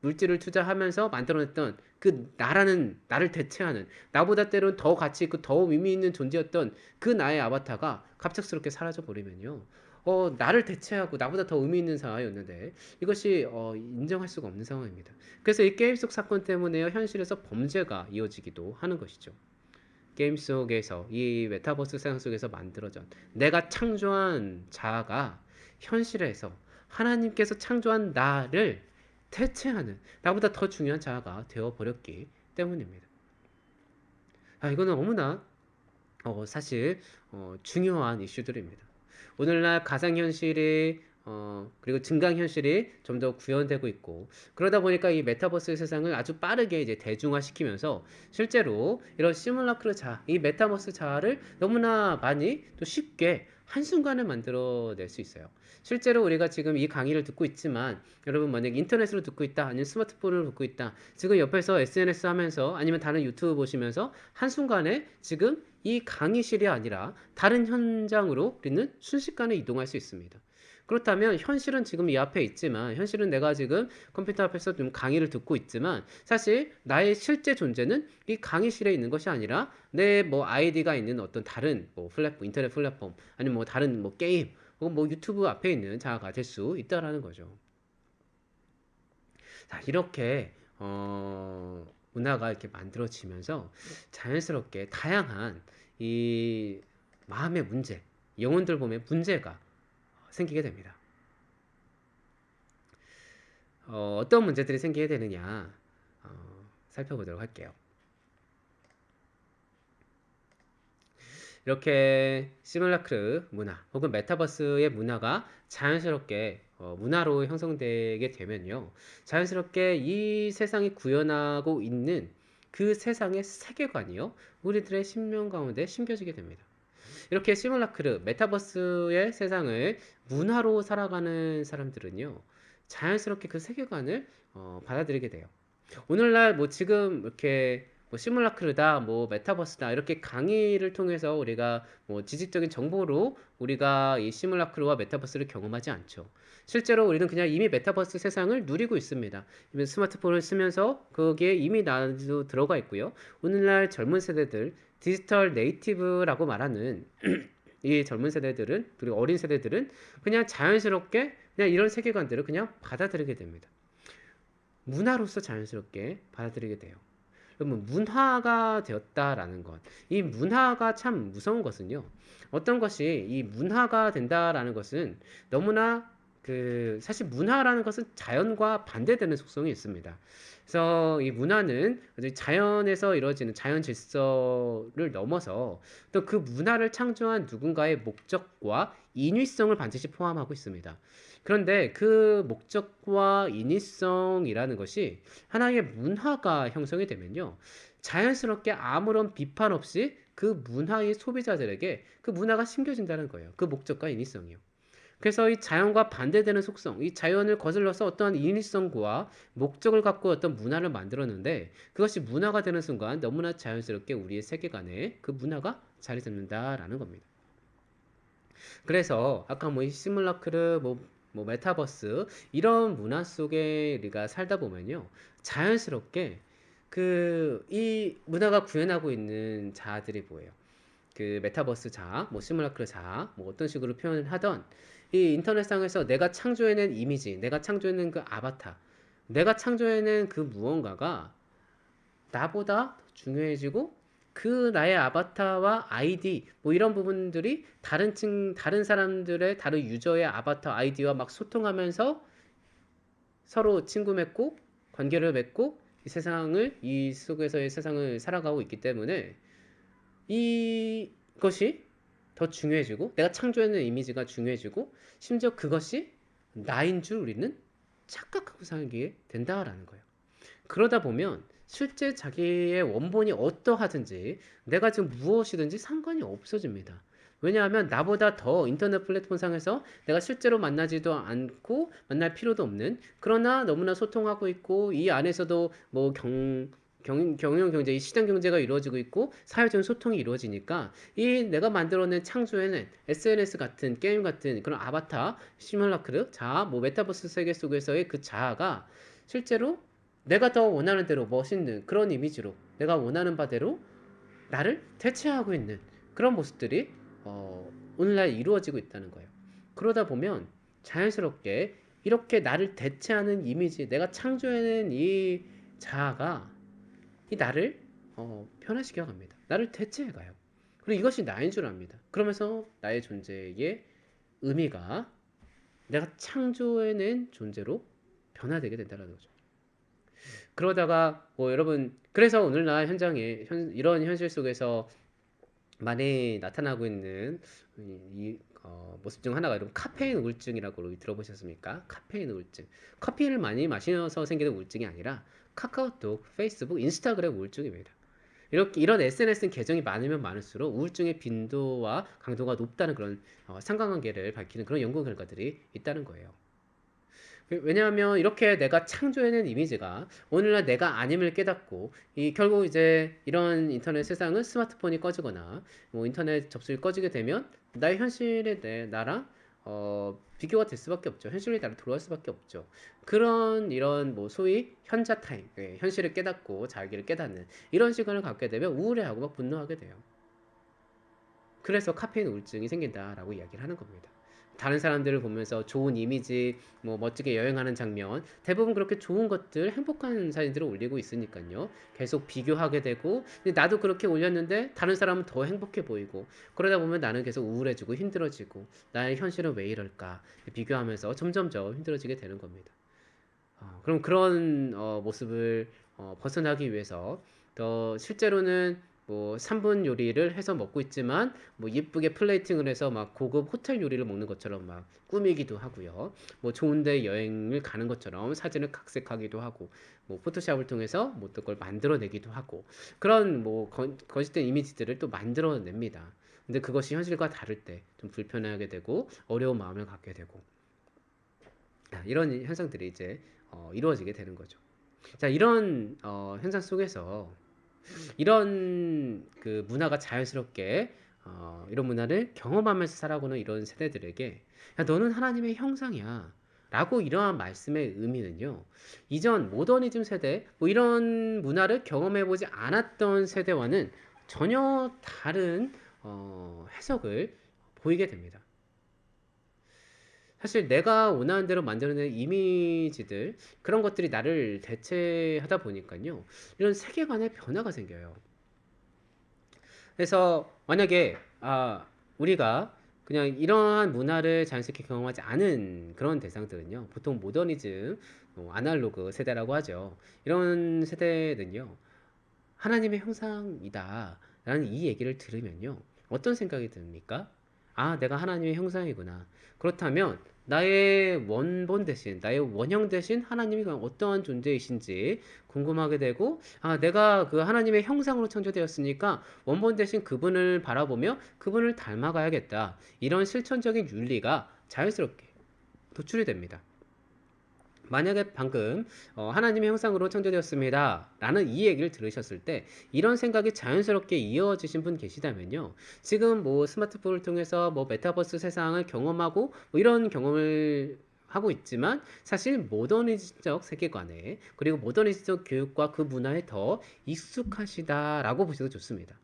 물질을 투자하면서 만들어냈던 그 나를 대체하는, 나보다 때로는 더 가치 있고 더 의미 있는 존재였던 그 나의 아바타가 갑작스럽게 사라져 버리면요, 나를 대체하고 나보다 더 의미 있는 상황이었는데 이것이 인정할 수가 없는 상황입니다. 그래서 이 게임 속 사건 때문에 현실에서 범죄가 이어지기도 하는 것이죠. 게임 속에서 이 메타버스 세상 속에서 만들어진 내가 창조한 자아가 현실에서 하나님께서 창조한 나를 대체하는, 나보다 더 중요한 자아가 되어버렸기 때문입니다. 이거는 너무나 사실 중요한 이슈들입니다. 오늘날 가상현실이 그리고 증강현실이 좀 더 구현되고 있고, 그러다 보니까 이 메타버스 세상을 아주 빠르게 이제 대중화시키면서 실제로 이런 시뮬라크르 자아, 이 메타버스 자아를 너무나 많이 또 쉽게 한순간에 만들어낼 수 있어요. 실제로 우리가 지금 이 강의를 듣고 있지만 여러분 만약 인터넷으로 듣고 있다, 아니면 스마트폰으로 듣고 있다, 지금 옆에서 SNS 하면서 아니면 다른 유튜브 보시면서 한순간에 지금 이 강의실이 아니라 다른 현장으로 우리는 순식간에 이동할 수 있습니다. 그렇다면 현실은 지금 이 앞에 있지만, 현실은 내가 지금 컴퓨터 앞에서 좀 강의를 듣고 있지만, 사실 나의 실제 존재는 이 강의실에 있는 것이 아니라 내 뭐 아이디가 있는 어떤 다른 뭐 플랫폼, 인터넷 플랫폼, 아니면 뭐 다른 뭐 게임, 혹은 뭐 유튜브 앞에 있는 자아가 될 수 있다라는 거죠. 자, 이렇게 문화가 이렇게 만들어지면서 자연스럽게 다양한 이 마음의 문제, 영혼들 보면 문제가 생기게 됩니다. 어떤 문제들이 생기게 되느냐 살펴보도록 할게요. 이렇게 시뮬라크르 문화 혹은 메타버스의 문화가 자연스럽게 문화로 형성되게 되면요. 자연스럽게 이 세상이 구현하고 있는 그 세상의 세계관이요. 우리들의 심령 가운데 심겨지게 됩니다. 이렇게 시뮬라크르, 메타버스의 세상을 문화로 살아가는 사람들은요. 자연스럽게 그 세계관을 받아들이게 돼요. 오늘날 뭐 지금 이렇게 뭐 시뮬라크르다, 뭐 메타버스다 이렇게 강의를 통해서 우리가 뭐 지식적인 정보로 우리가 이 시뮬라크르와 메타버스를 경험하지 않죠. 실제로 우리는 그냥 이미 메타버스 세상을 누리고 있습니다. 스마트폰을 쓰면서 거기에 이미 나도 들어가 있고요. 오늘날 젊은 세대들 디지털 네이티브라고 말하는 이 젊은 세대들은 그리고 어린 세대들은 그냥 자연스럽게 그냥 이런 세계관들을 그냥 받아들이게 됩니다. 문화로서 자연스럽게 받아들이게 돼요. 그러면 문화가 되었다라는 것. 이 문화가 참 무서운 것은요. 어떤 것이 이 문화가 된다라는 것은 너무나 사실 문화라는 것은 자연과 반대되는 속성이 있습니다. 그래서 이 문화는 자연에서 이루어지는 자연 질서를 넘어서 또 그 문화를 창조한 누군가의 목적과 인위성을 반드시 포함하고 있습니다. 그런데 그 목적과 인위성이라는 것이 하나의 문화가 형성이 되면요. 자연스럽게 아무런 비판 없이 그 문화의 소비자들에게 그 문화가 심겨진다는 거예요. 그 목적과 인위성이요. 그래서 이 자연과 반대되는 속성, 이 자연을 거슬러서 어떠한 인위성과 목적을 갖고 어떤 문화를 만들었는데 그것이 문화가 되는 순간 너무나 자연스럽게 우리의 세계관에 그 문화가 자리 잡는다라는 겁니다. 그래서 아까 뭐 이 시뮬라크르 뭐 메타버스 이런 문화 속에 우리가 살다 보면요. 자연스럽게 이 문화가 구현하고 있는 자아들이 뭐예요? 그 메타버스 자아, 뭐 시뮬라크르 자아, 뭐 어떤 식으로 표현을 하던 이 인터넷상에서 내가 창조해낸 이미지, 내가 창조해낸 그 아바타, 내가 창조해낸 그 무언가가 나보다 중요해지고 그 나의 아바타와 아이디 뭐 이런 부분들이 다른 사람들의 다른 유저의 아바타 아이디와 막 소통하면서 서로 친구 맺고 관계를 맺고 이 속에서의 세상을 살아가고 있기 때문에 이것이 더 중요해지고 내가 창조해낸 이미지가 중요해지고 심지어 그것이 나인 줄 우리는 착각하고 살게 된다라는 거예요. 그러다 보면 실제 자기의 원본이 어떠하든지 내가 지금 무엇이든지 상관이 없어집니다. 왜냐하면 나보다 더 인터넷 플랫폼 상에서 내가 실제로 만나지도 않고 만날 필요도 없는 그러나 너무나 소통하고 있고 이 안에서도 뭐 경영 경제, 이 시장 경제가 이루어지고 있고 사회적인 소통이 이루어지니까 이 내가 만들어낸 창조해낸 SNS 같은 게임 같은 그런 아바타, 시뮬라크르, 자아, 뭐 메타버스 세계 속에서의 그 자아가 실제로 내가 더 원하는 대로 멋있는 그런 이미지로 내가 원하는 바대로 나를 대체하고 있는 그런 모습들이 오늘날 이루어지고 있다는 거예요. 그러다 보면 자연스럽게 이렇게 나를 대체하는 이미지, 내가 창조해낸 이 자아가 이 나를 변화시켜 갑니다. 나를 대체해 가요. 그리고 이것이 나인 줄 압니다. 그러면서 나의 존재의 의미가 내가 창조해낸 존재로 변화되게 된다는 거죠. 그러다가 뭐 여러분 그래서 오늘날 현장에 이런 현실 속에서 많이 나타나고 있는 모습 중 하나가 여러분 카페인 우울증이라고 들어보셨습니까? 카페인 우울증. 커피를 많이 마셔서 생기는 우울증이 아니라 카카오톡, 페이스북, 인스타그램 우울증입니다. 이렇게 이런 SNS 계정이 많으면 많을수록 우울증의 빈도와 강도가 높다는 그런 상관관계를 밝히는 그런 연구 결과들이 있다는 거예요. 왜냐하면 이렇게 내가 창조해낸 이미지가 오늘날 내가 아님을 깨닫고 결국 이제 이런 인터넷 세상은 스마트폰이 꺼지거나 뭐 인터넷 접속이 꺼지게 되면 나의 현실의 나랑 비교가 될 수밖에 없죠. 현실에 따라 돌아갈 수밖에 없죠. 그런 이런 뭐 소위 현자 타임, 현실을 깨닫고 자기를 깨닫는 이런 시간을 갖게 되면 우울해하고 막 분노하게 돼요. 그래서 카페인 우울증이 생긴다라고 이야기를 하는 겁니다. 다른 사람들을 보면서 좋은 이미지, 뭐 멋지게 여행하는 장면, 대부분 그렇게 좋은 것들, 행복한 사진들을 올리고 있으니까요. 계속 비교하게 되고, 근데 나도 그렇게 올렸는데 다른 사람은 더 행복해 보이고, 그러다 보면 나는 계속 우울해지고 힘들어지고, 나의 현실은 왜 이럴까? 비교하면서 점점점 힘들어지게 되는 겁니다. 그럼 그런 모습을 벗어나기 위해서 더 실제로는 뭐 3분 요리를 해서 먹고 있지만 뭐 예쁘게 플레이팅을 해서 막 고급 호텔 요리를 먹는 것처럼 막 꾸미기도 하고요. 뭐 좋은데 여행을 가는 것처럼 사진을 각색하기도 하고 뭐 포토샵을 통해서 뭐 어떤 걸 만들어내기도 하고 그런 뭐 거짓된 이미지들을 또 만들어냅니다. 근데 그것이 현실과 다를 때 좀 불편하게 되고 어려운 마음을 갖게 되고 이런 현상들이 이제 이루어지게 되는 거죠. 자, 이런 현상 속에서 이런 그 문화가 자연스럽게 이런 문화를 경험하면서 살아가는 이런 세대들에게 야, 너는 하나님의 형상이야. 라고 이러한 말씀의 의미는요. 이전 모더니즘 세대, 뭐 이런 문화를 경험해보지 않았던 세대와는 전혀 다른 해석을 보이게 됩니다. 사실 내가 원하는 대로 만들어낸 이미지들 그런 것들이 나를 대체하다 보니까요 이런 세계관의 변화가 생겨요. 그래서 만약에 우리가 그냥 이러한 문화를 자연스럽게 경험하지 않은 그런 대상들은요 보통 모더니즘 아날로그 세대라고 하죠. 이런 세대는요 하나님의 형상이다 라는 이 얘기를 들으면요 어떤 생각이 듭니까? 아, 내가 하나님의 형상이구나. 그렇다면 나의 원본 대신, 나의 원형 대신 하나님이 어떠한 존재이신지 궁금하게 되고, 아, 내가 그 하나님의 형상으로 창조되었으니까 원본 대신 그분을 바라보며 그분을 닮아가야겠다. 이런 실천적인 윤리가 자연스럽게 도출이 됩니다. 만약에 방금 하나님의 형상으로 창조되었습니다 라는 이 얘기를 들으셨을 때 이런 생각이 자연스럽게 이어지신 분 계시다면요 지금 뭐 스마트폰을 통해서 뭐 메타버스 세상을 경험하고 뭐 이런 경험을 하고 있지만 사실 모더니즘적 세계관에 그리고 모더니즘적 교육과 그 문화에 더 익숙하시다라고 보셔도 좋습니다.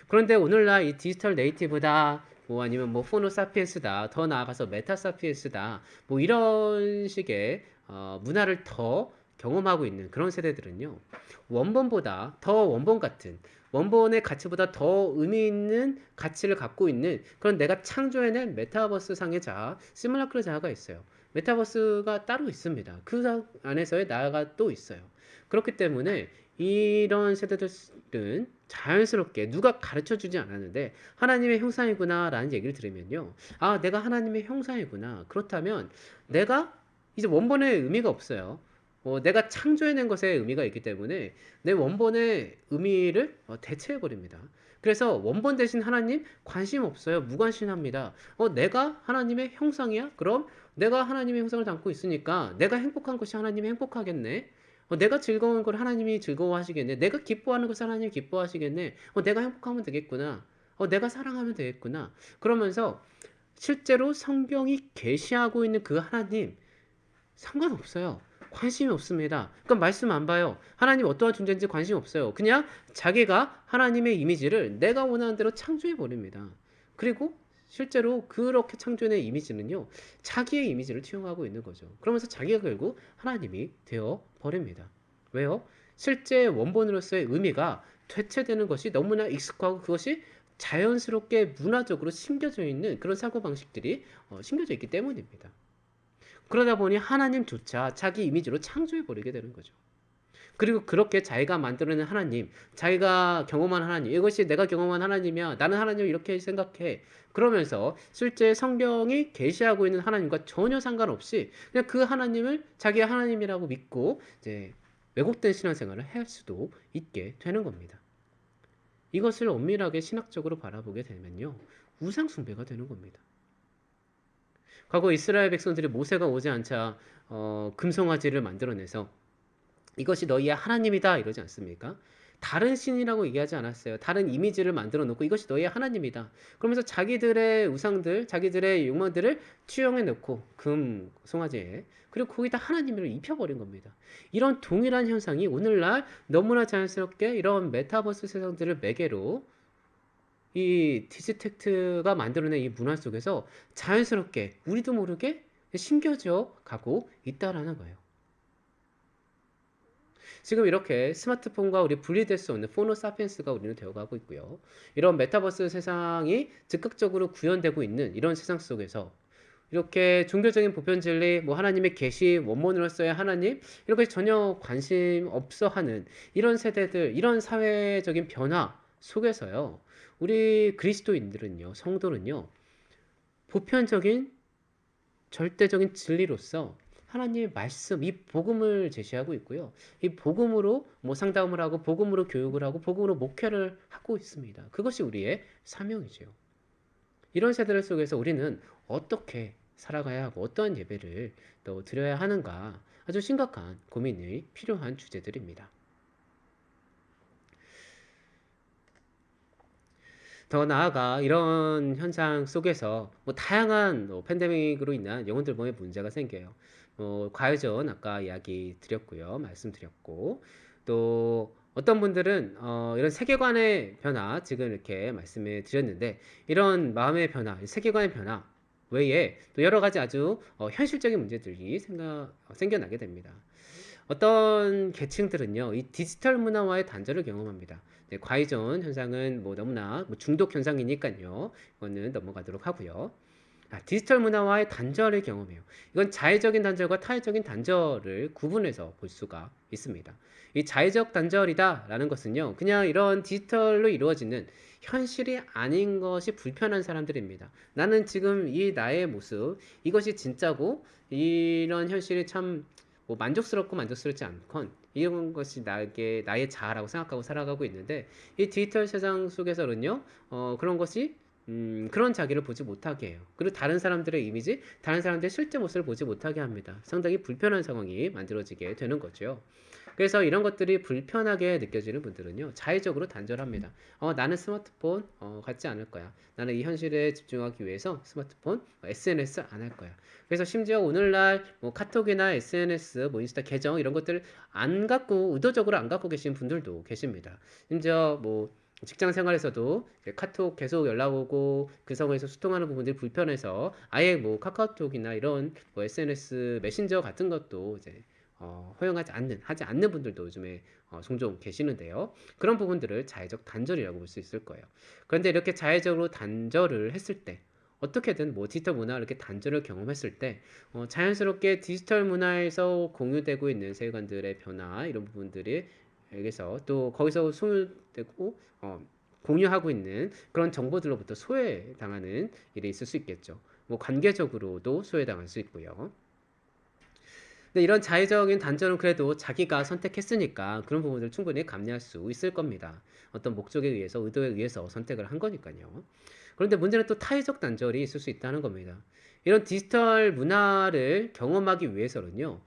그런데 오늘날 이 디지털 네이티브다, 뭐 아니면 뭐 호모 사피엔스다, 더 나아가서 메타 사피엔스다, 뭐 이런 식의 문화를 더 경험하고 있는 그런 세대들은요, 원본보다 더 원본 같은, 원본의 가치보다 더 의미 있는 가치를 갖고 있는 그런 내가 창조해낸 메타버스 상의 자아, 시뮬라크르 자아가 있어요. 메타버스가 따로 있습니다. 그 안에서의 나아가 또 있어요. 그렇기 때문에 이런 세대들은 자연스럽게 누가 가르쳐 주지 않았는데 하나님의 형상이구나 라는 얘기를 들으면요. 아, 내가 하나님의 형상이구나. 그렇다면 내가 이제 원본의 의미가 없어요. 내가 창조해낸 것에 의미가 있기 때문에 내 원본의 의미를 대체해버립니다. 그래서 원본 대신 하나님 관심 없어요. 무관심합니다. 내가 하나님의 형상이야? 그럼 내가 하나님의 형상을 담고 있으니까 내가 행복한 것이 하나님이 행복하겠네. 내가 즐거운 걸 하나님이 즐거워하시겠네. 내가 기뻐하는 것을 하나님이 기뻐하시겠네. 내가 행복하면 되겠구나. 내가 사랑하면 되겠구나. 그러면서 실제로 성경이 계시하고 있는 그 하나님 상관없어요. 관심이 없습니다. 그러니까 말씀 안 봐요. 하나님 어떠한 존재인지 관심 없어요. 그냥 자기가 하나님의 이미지를 내가 원하는 대로 창조해 버립니다. 그리고 실제로 그렇게 창조해낸 이미지는요, 자기의 이미지를 투영하고 있는 거죠. 그러면서 자기가 결국 하나님이 되어 버립니다. 왜요? 실제 원본으로서의 의미가 퇴체되는 것이 너무나 익숙하고 그것이 자연스럽게 문화적으로 심겨져 있는 그런 사고방식들이 심겨져 있기 때문입니다. 그러다 보니 하나님조차 자기 이미지로 창조해버리게 되는 거죠. 그리고 그렇게 자기가 만들어낸 하나님, 자기가 경험한 하나님, 이것이 내가 경험한 하나님이야. 나는 하나님을 이렇게 생각해. 그러면서 실제 성경이 계시하고 있는 하나님과 전혀 상관없이 그냥 그 하나님을 자기의 하나님이라고 믿고 이제 왜곡된 신앙생활을 할 수도 있게 되는 겁니다. 이것을 엄밀하게 신학적으로 바라보게 되면요. 우상숭배가 되는 겁니다. 과거 이스라엘 백성들이 모세가 오지 않자 금송아지를 만들어내서 이것이 너희의 하나님이다 이러지 않습니까? 다른 신이라고 얘기하지 않았어요. 다른 이미지를 만들어 놓고 이것이 너의 하나님이다. 그러면서 자기들의 우상들, 자기들의 욕망들을 투영해 놓고 금 송아지에 그리고 거기다 하나님을 입혀버린 겁니다. 이런 동일한 현상이 오늘날 너무나 자연스럽게 이런 메타버스 세상들을 매개로 이 디지텍트가 만들어낸 이 문화 속에서 자연스럽게 우리도 모르게 심겨져 가고 있다라는 거예요. 지금 이렇게 스마트폰과 우리 분리될 수 없는 포노 사피엔스가 우리는 되어가고 있고요. 이런 메타버스 세상이 즉각적으로 구현되고 있는 이런 세상 속에서 이렇게 종교적인 보편 진리, 뭐 하나님의 계시, 원본으로서의 하나님 이런 것에 전혀 관심 없어 하는 이런 세대들, 이런 사회적인 변화 속에서요. 우리 그리스도인들은요, 성도는요, 보편적인 절대적인 진리로서 하나님의 말씀, 이 복음을 제시하고 있고요. 이 복음으로 뭐 상담을 하고, 복음으로 교육을 하고, 복음으로 목회를 하고 있습니다. 그것이 우리의 사명이죠. 이런 세대들 속에서 우리는 어떻게 살아가야 하고, 어떠한 예배를 또 드려야 하는가, 아주 심각한 고민이 필요한 주제들입니다. 더 나아가 이런 현상 속에서 뭐 다양한 팬데믹으로 인한 영혼들 몸에 문제가 생겨요. 과유전 아까 이야기 드렸고요. 말씀드렸고 또 어떤 분들은 이런 세계관의 변화 지금 이렇게 말씀을 드렸는데 이런 마음의 변화, 세계관의 변화 외에 또 여러 가지 아주 현실적인 문제들이 생겨나게 됩니다. 어떤 계층들은요, 이 디지털 문화와의 단절을 경험합니다. 네, 과의전 현상은 뭐 너무나 뭐 중독 현상이니까요. 이거는 넘어가도록 하고요. 디지털 문화와의 단절을 경험해요. 이건 자의적인 단절과 타의적인 단절을 구분해서 볼 수가 있습니다. 이 자의적 단절이다라는 것은요, 그냥 이런 디지털로 이루어지는 현실이 아닌 것이 불편한 사람들입니다. 나는 지금 이 나의 모습, 이것이 진짜고, 이런 현실이 참 뭐 만족스럽고 만족스럽지 않건, 이런 것이 나의 자아라고 생각하고 살아가고 있는데, 이 디지털 세상 속에서는요, 그런 것이 그런 자기를 보지 못하게 해요. 그리고 다른 사람들의 이미지, 다른 사람들의 실제 모습을 보지 못하게 합니다. 상당히 불편한 상황이 만들어지게 되는 거죠. 그래서 이런 것들이 불편하게 느껴지는 분들은요, 자의적으로 단절합니다. 나는 스마트폰 갖지 않을 거야. 나는 이 현실에 집중하기 위해서 스마트폰, SNS 안 할 거야. 그래서 심지어 오늘날 뭐 카톡이나 SNS, 뭐 인스타 계정 이런 것들을 안 갖고 의도적으로 안 갖고 계신 분들도 계십니다. 심지어 뭐 직장 생활에서도 카톡 계속 연락 오고 그 상황에서 소통하는 부분들이 불편해서 아예 뭐 카카오톡이나 이런 뭐 SNS 메신저 같은 것도 이제 하지 않는 분들도 요즘에 종종 계시는데요. 그런 부분들을 자의적 단절이라고 볼 수 있을 거예요. 그런데 이렇게 자의적으로 단절을 했을 때 어떻게든 뭐 디지털 문화 이렇게 단절을 경험했을 때 자연스럽게 디지털 문화에서 공유되고 있는 세계관들의 변화 이런 부분들이 여기서 또 거기서 소유되고 공유하고 있는 그런 정보들로부터 소외당하는 일이 있을 수 있겠죠. 뭐 관계적으로도 소외당할 수 있고요. 근데 이런 자의적인 단절은 그래도 자기가 선택했으니까 그런 부분들을 충분히 감내할 수 있을 겁니다. 어떤 목적에 의해서, 의도에 의해서 선택을 한 거니까요. 그런데 문제는 또 타의적 단절이 있을 수 있다는 겁니다. 이런 디지털 문화를 경험하기 위해서는요,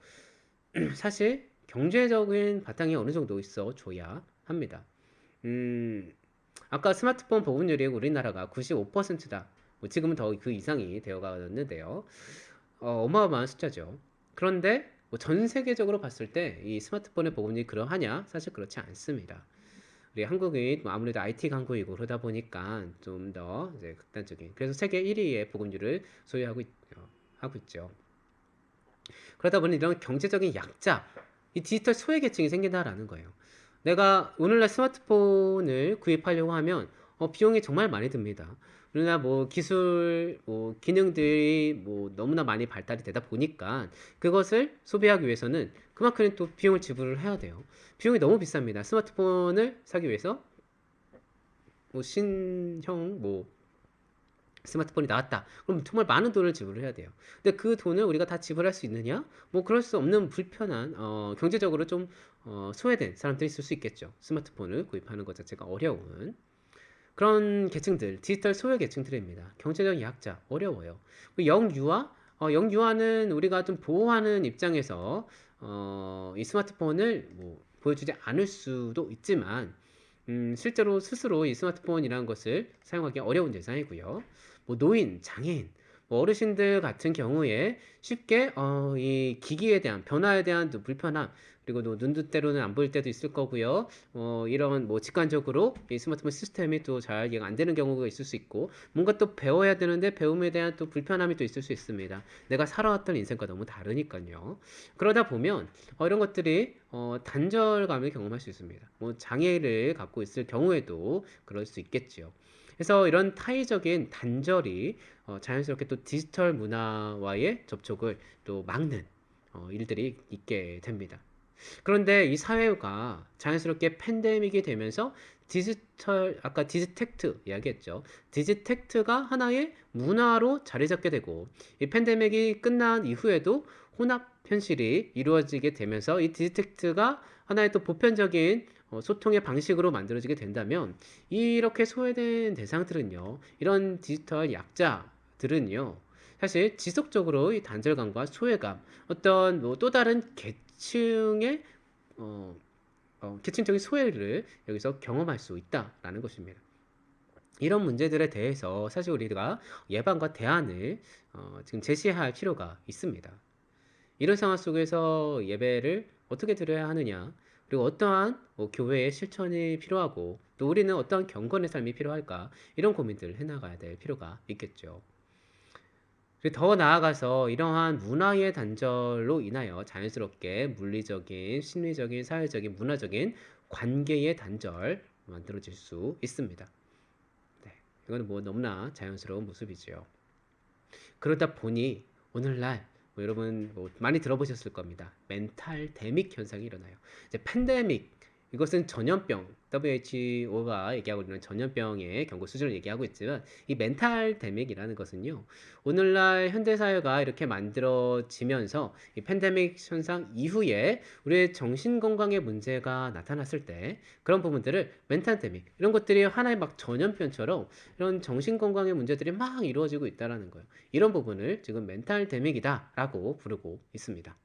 사실 경제적인 바탕이 어느 정도 있어 줘야 합니다. 음, 아까 스마트폰 보급률이 우리나라가 95%다. 뭐 지금은 더 그 이상이 되어 가는데요. 어마어마한 숫자죠. 그런데 뭐전 세계적으로 봤을 때 이 스마트폰의 보급률이 그러하냐? 사실 그렇지 않습니다. 우리 한국이 뭐 아무래도 IT 강국이고 그러다 보니까 좀 더 이제 극단적인 그래서 세계 1위의 보급률을 하고 있죠. 그러다 보니 이런 경제적인 약자, 이 디지털 소외계층이 생긴다라는 거예요. 내가 오늘날 스마트폰을 구입하려고 하면 비용이 정말 많이 듭니다. 그러나 뭐 기술, 뭐 기능들이 뭐 너무나 많이 발달이 되다 보니까 그것을 소비하기 위해서는 그만큼 또 비용을 지불을 해야 돼요. 비용이 너무 비쌉니다. 스마트폰을 사기 위해서 뭐 신형 뭐 스마트폰이 나왔다. 그럼 정말 많은 돈을 지불을 해야 돼요. 근데 그 돈을 우리가 다 지불할 수 있느냐? 뭐 그럴 수 없는 불편한 경제적으로 좀 소외된 사람들이 있을 수 있겠죠. 스마트폰을 구입하는 것 자체가 어려운 그런 계층들, 디지털 소외 계층들입니다. 경제적 약자 어려워요. 영유아? 영유아는 우리가 좀 보호하는 입장에서 이 스마트폰을 뭐 보여주지 않을 수도 있지만 실제로 스스로 이 스마트폰이라는 것을 사용하기 어려운 대상이고요. 뭐 노인, 장애인, 뭐 어르신들 같은 경우에 쉽게 이 기기에 대한 변화에 대한 또 불편함, 그리고 또 눈도 때로는 안 보일 때도 있을 거고요. 이런 뭐 직관적으로 이 스마트폰 시스템이 또 잘 이해가 안 되는 경우가 있을 수 있고, 뭔가 또 배워야 되는데 배움에 대한 또 불편함이 또 있을 수 있습니다. 내가 살아왔던 인생과 너무 다르니까요. 그러다 보면 이런 것들이 단절감을 경험할 수 있습니다. 뭐 장애를 갖고 있을 경우에도 그럴 수 있겠지요. 그래서 이런 타의적인 단절이 자연스럽게 또 디지털 문화와의 접촉을 또 막는 일들이 있게 됩니다. 그런데 이 사회가 자연스럽게 팬데믹이 되면서 아까 디지텍트 이야기했죠. 디지텍트가 하나의 문화로 자리 잡게 되고, 이 팬데믹이 끝난 이후에도 혼합 현실이 이루어지게 되면서 이 디지텍트가 하나의 또 보편적인 소통의 방식으로 만들어지게 된다면, 이렇게 소외된 대상들은요, 이런 디지털 약자들은요, 사실 지속적으로 이 단절감과 소외감, 어떤 뭐 또 다른 계층의 계층적인 소외를 여기서 경험할 수 있다라는 것입니다. 이런 문제들에 대해서 사실 우리가 예방과 대안을 지금 제시할 필요가 있습니다. 이런 상황 속에서 예배를 어떻게 드려야 하느냐, 그리고 어떠한 교회의 실천이 필요하고, 또 우리는 어떠한 경건의 삶이 필요할까, 이런 고민들을 해나가야 될 필요가 있겠죠. 그리고 더 나아가서 이러한 문화의 단절로 인하여 자연스럽게 물리적인, 심리적인, 사회적인, 문화적인 관계의 단절 만들어질 수 있습니다. 네, 이거는 뭐 너무나 자연스러운 모습이지요. 그러다 보니 오늘날 뭐 여러분 뭐 많이 들어보셨을 겁니다. 멘탈 데믹 현상이 일어나요. 이제 팬데믹, 이것은 전염병, WHO가 얘기하고 있는 전염병의 경고 수준을 얘기하고 있지만, 이 멘탈 데믹이라는 것은요, 오늘날 현대사회가 이렇게 만들어지면서 이 팬데믹 현상 이후에 우리의 정신건강에 문제가 나타났을 때 그런 부분들을 멘탈 데믹, 이런 것들이 하나의 막 전염병처럼 이런 정신건강의 문제들이 막 이루어지고 있다는 거예요. 이런 부분을 지금 멘탈 데믹이다라고 부르고 있습니다.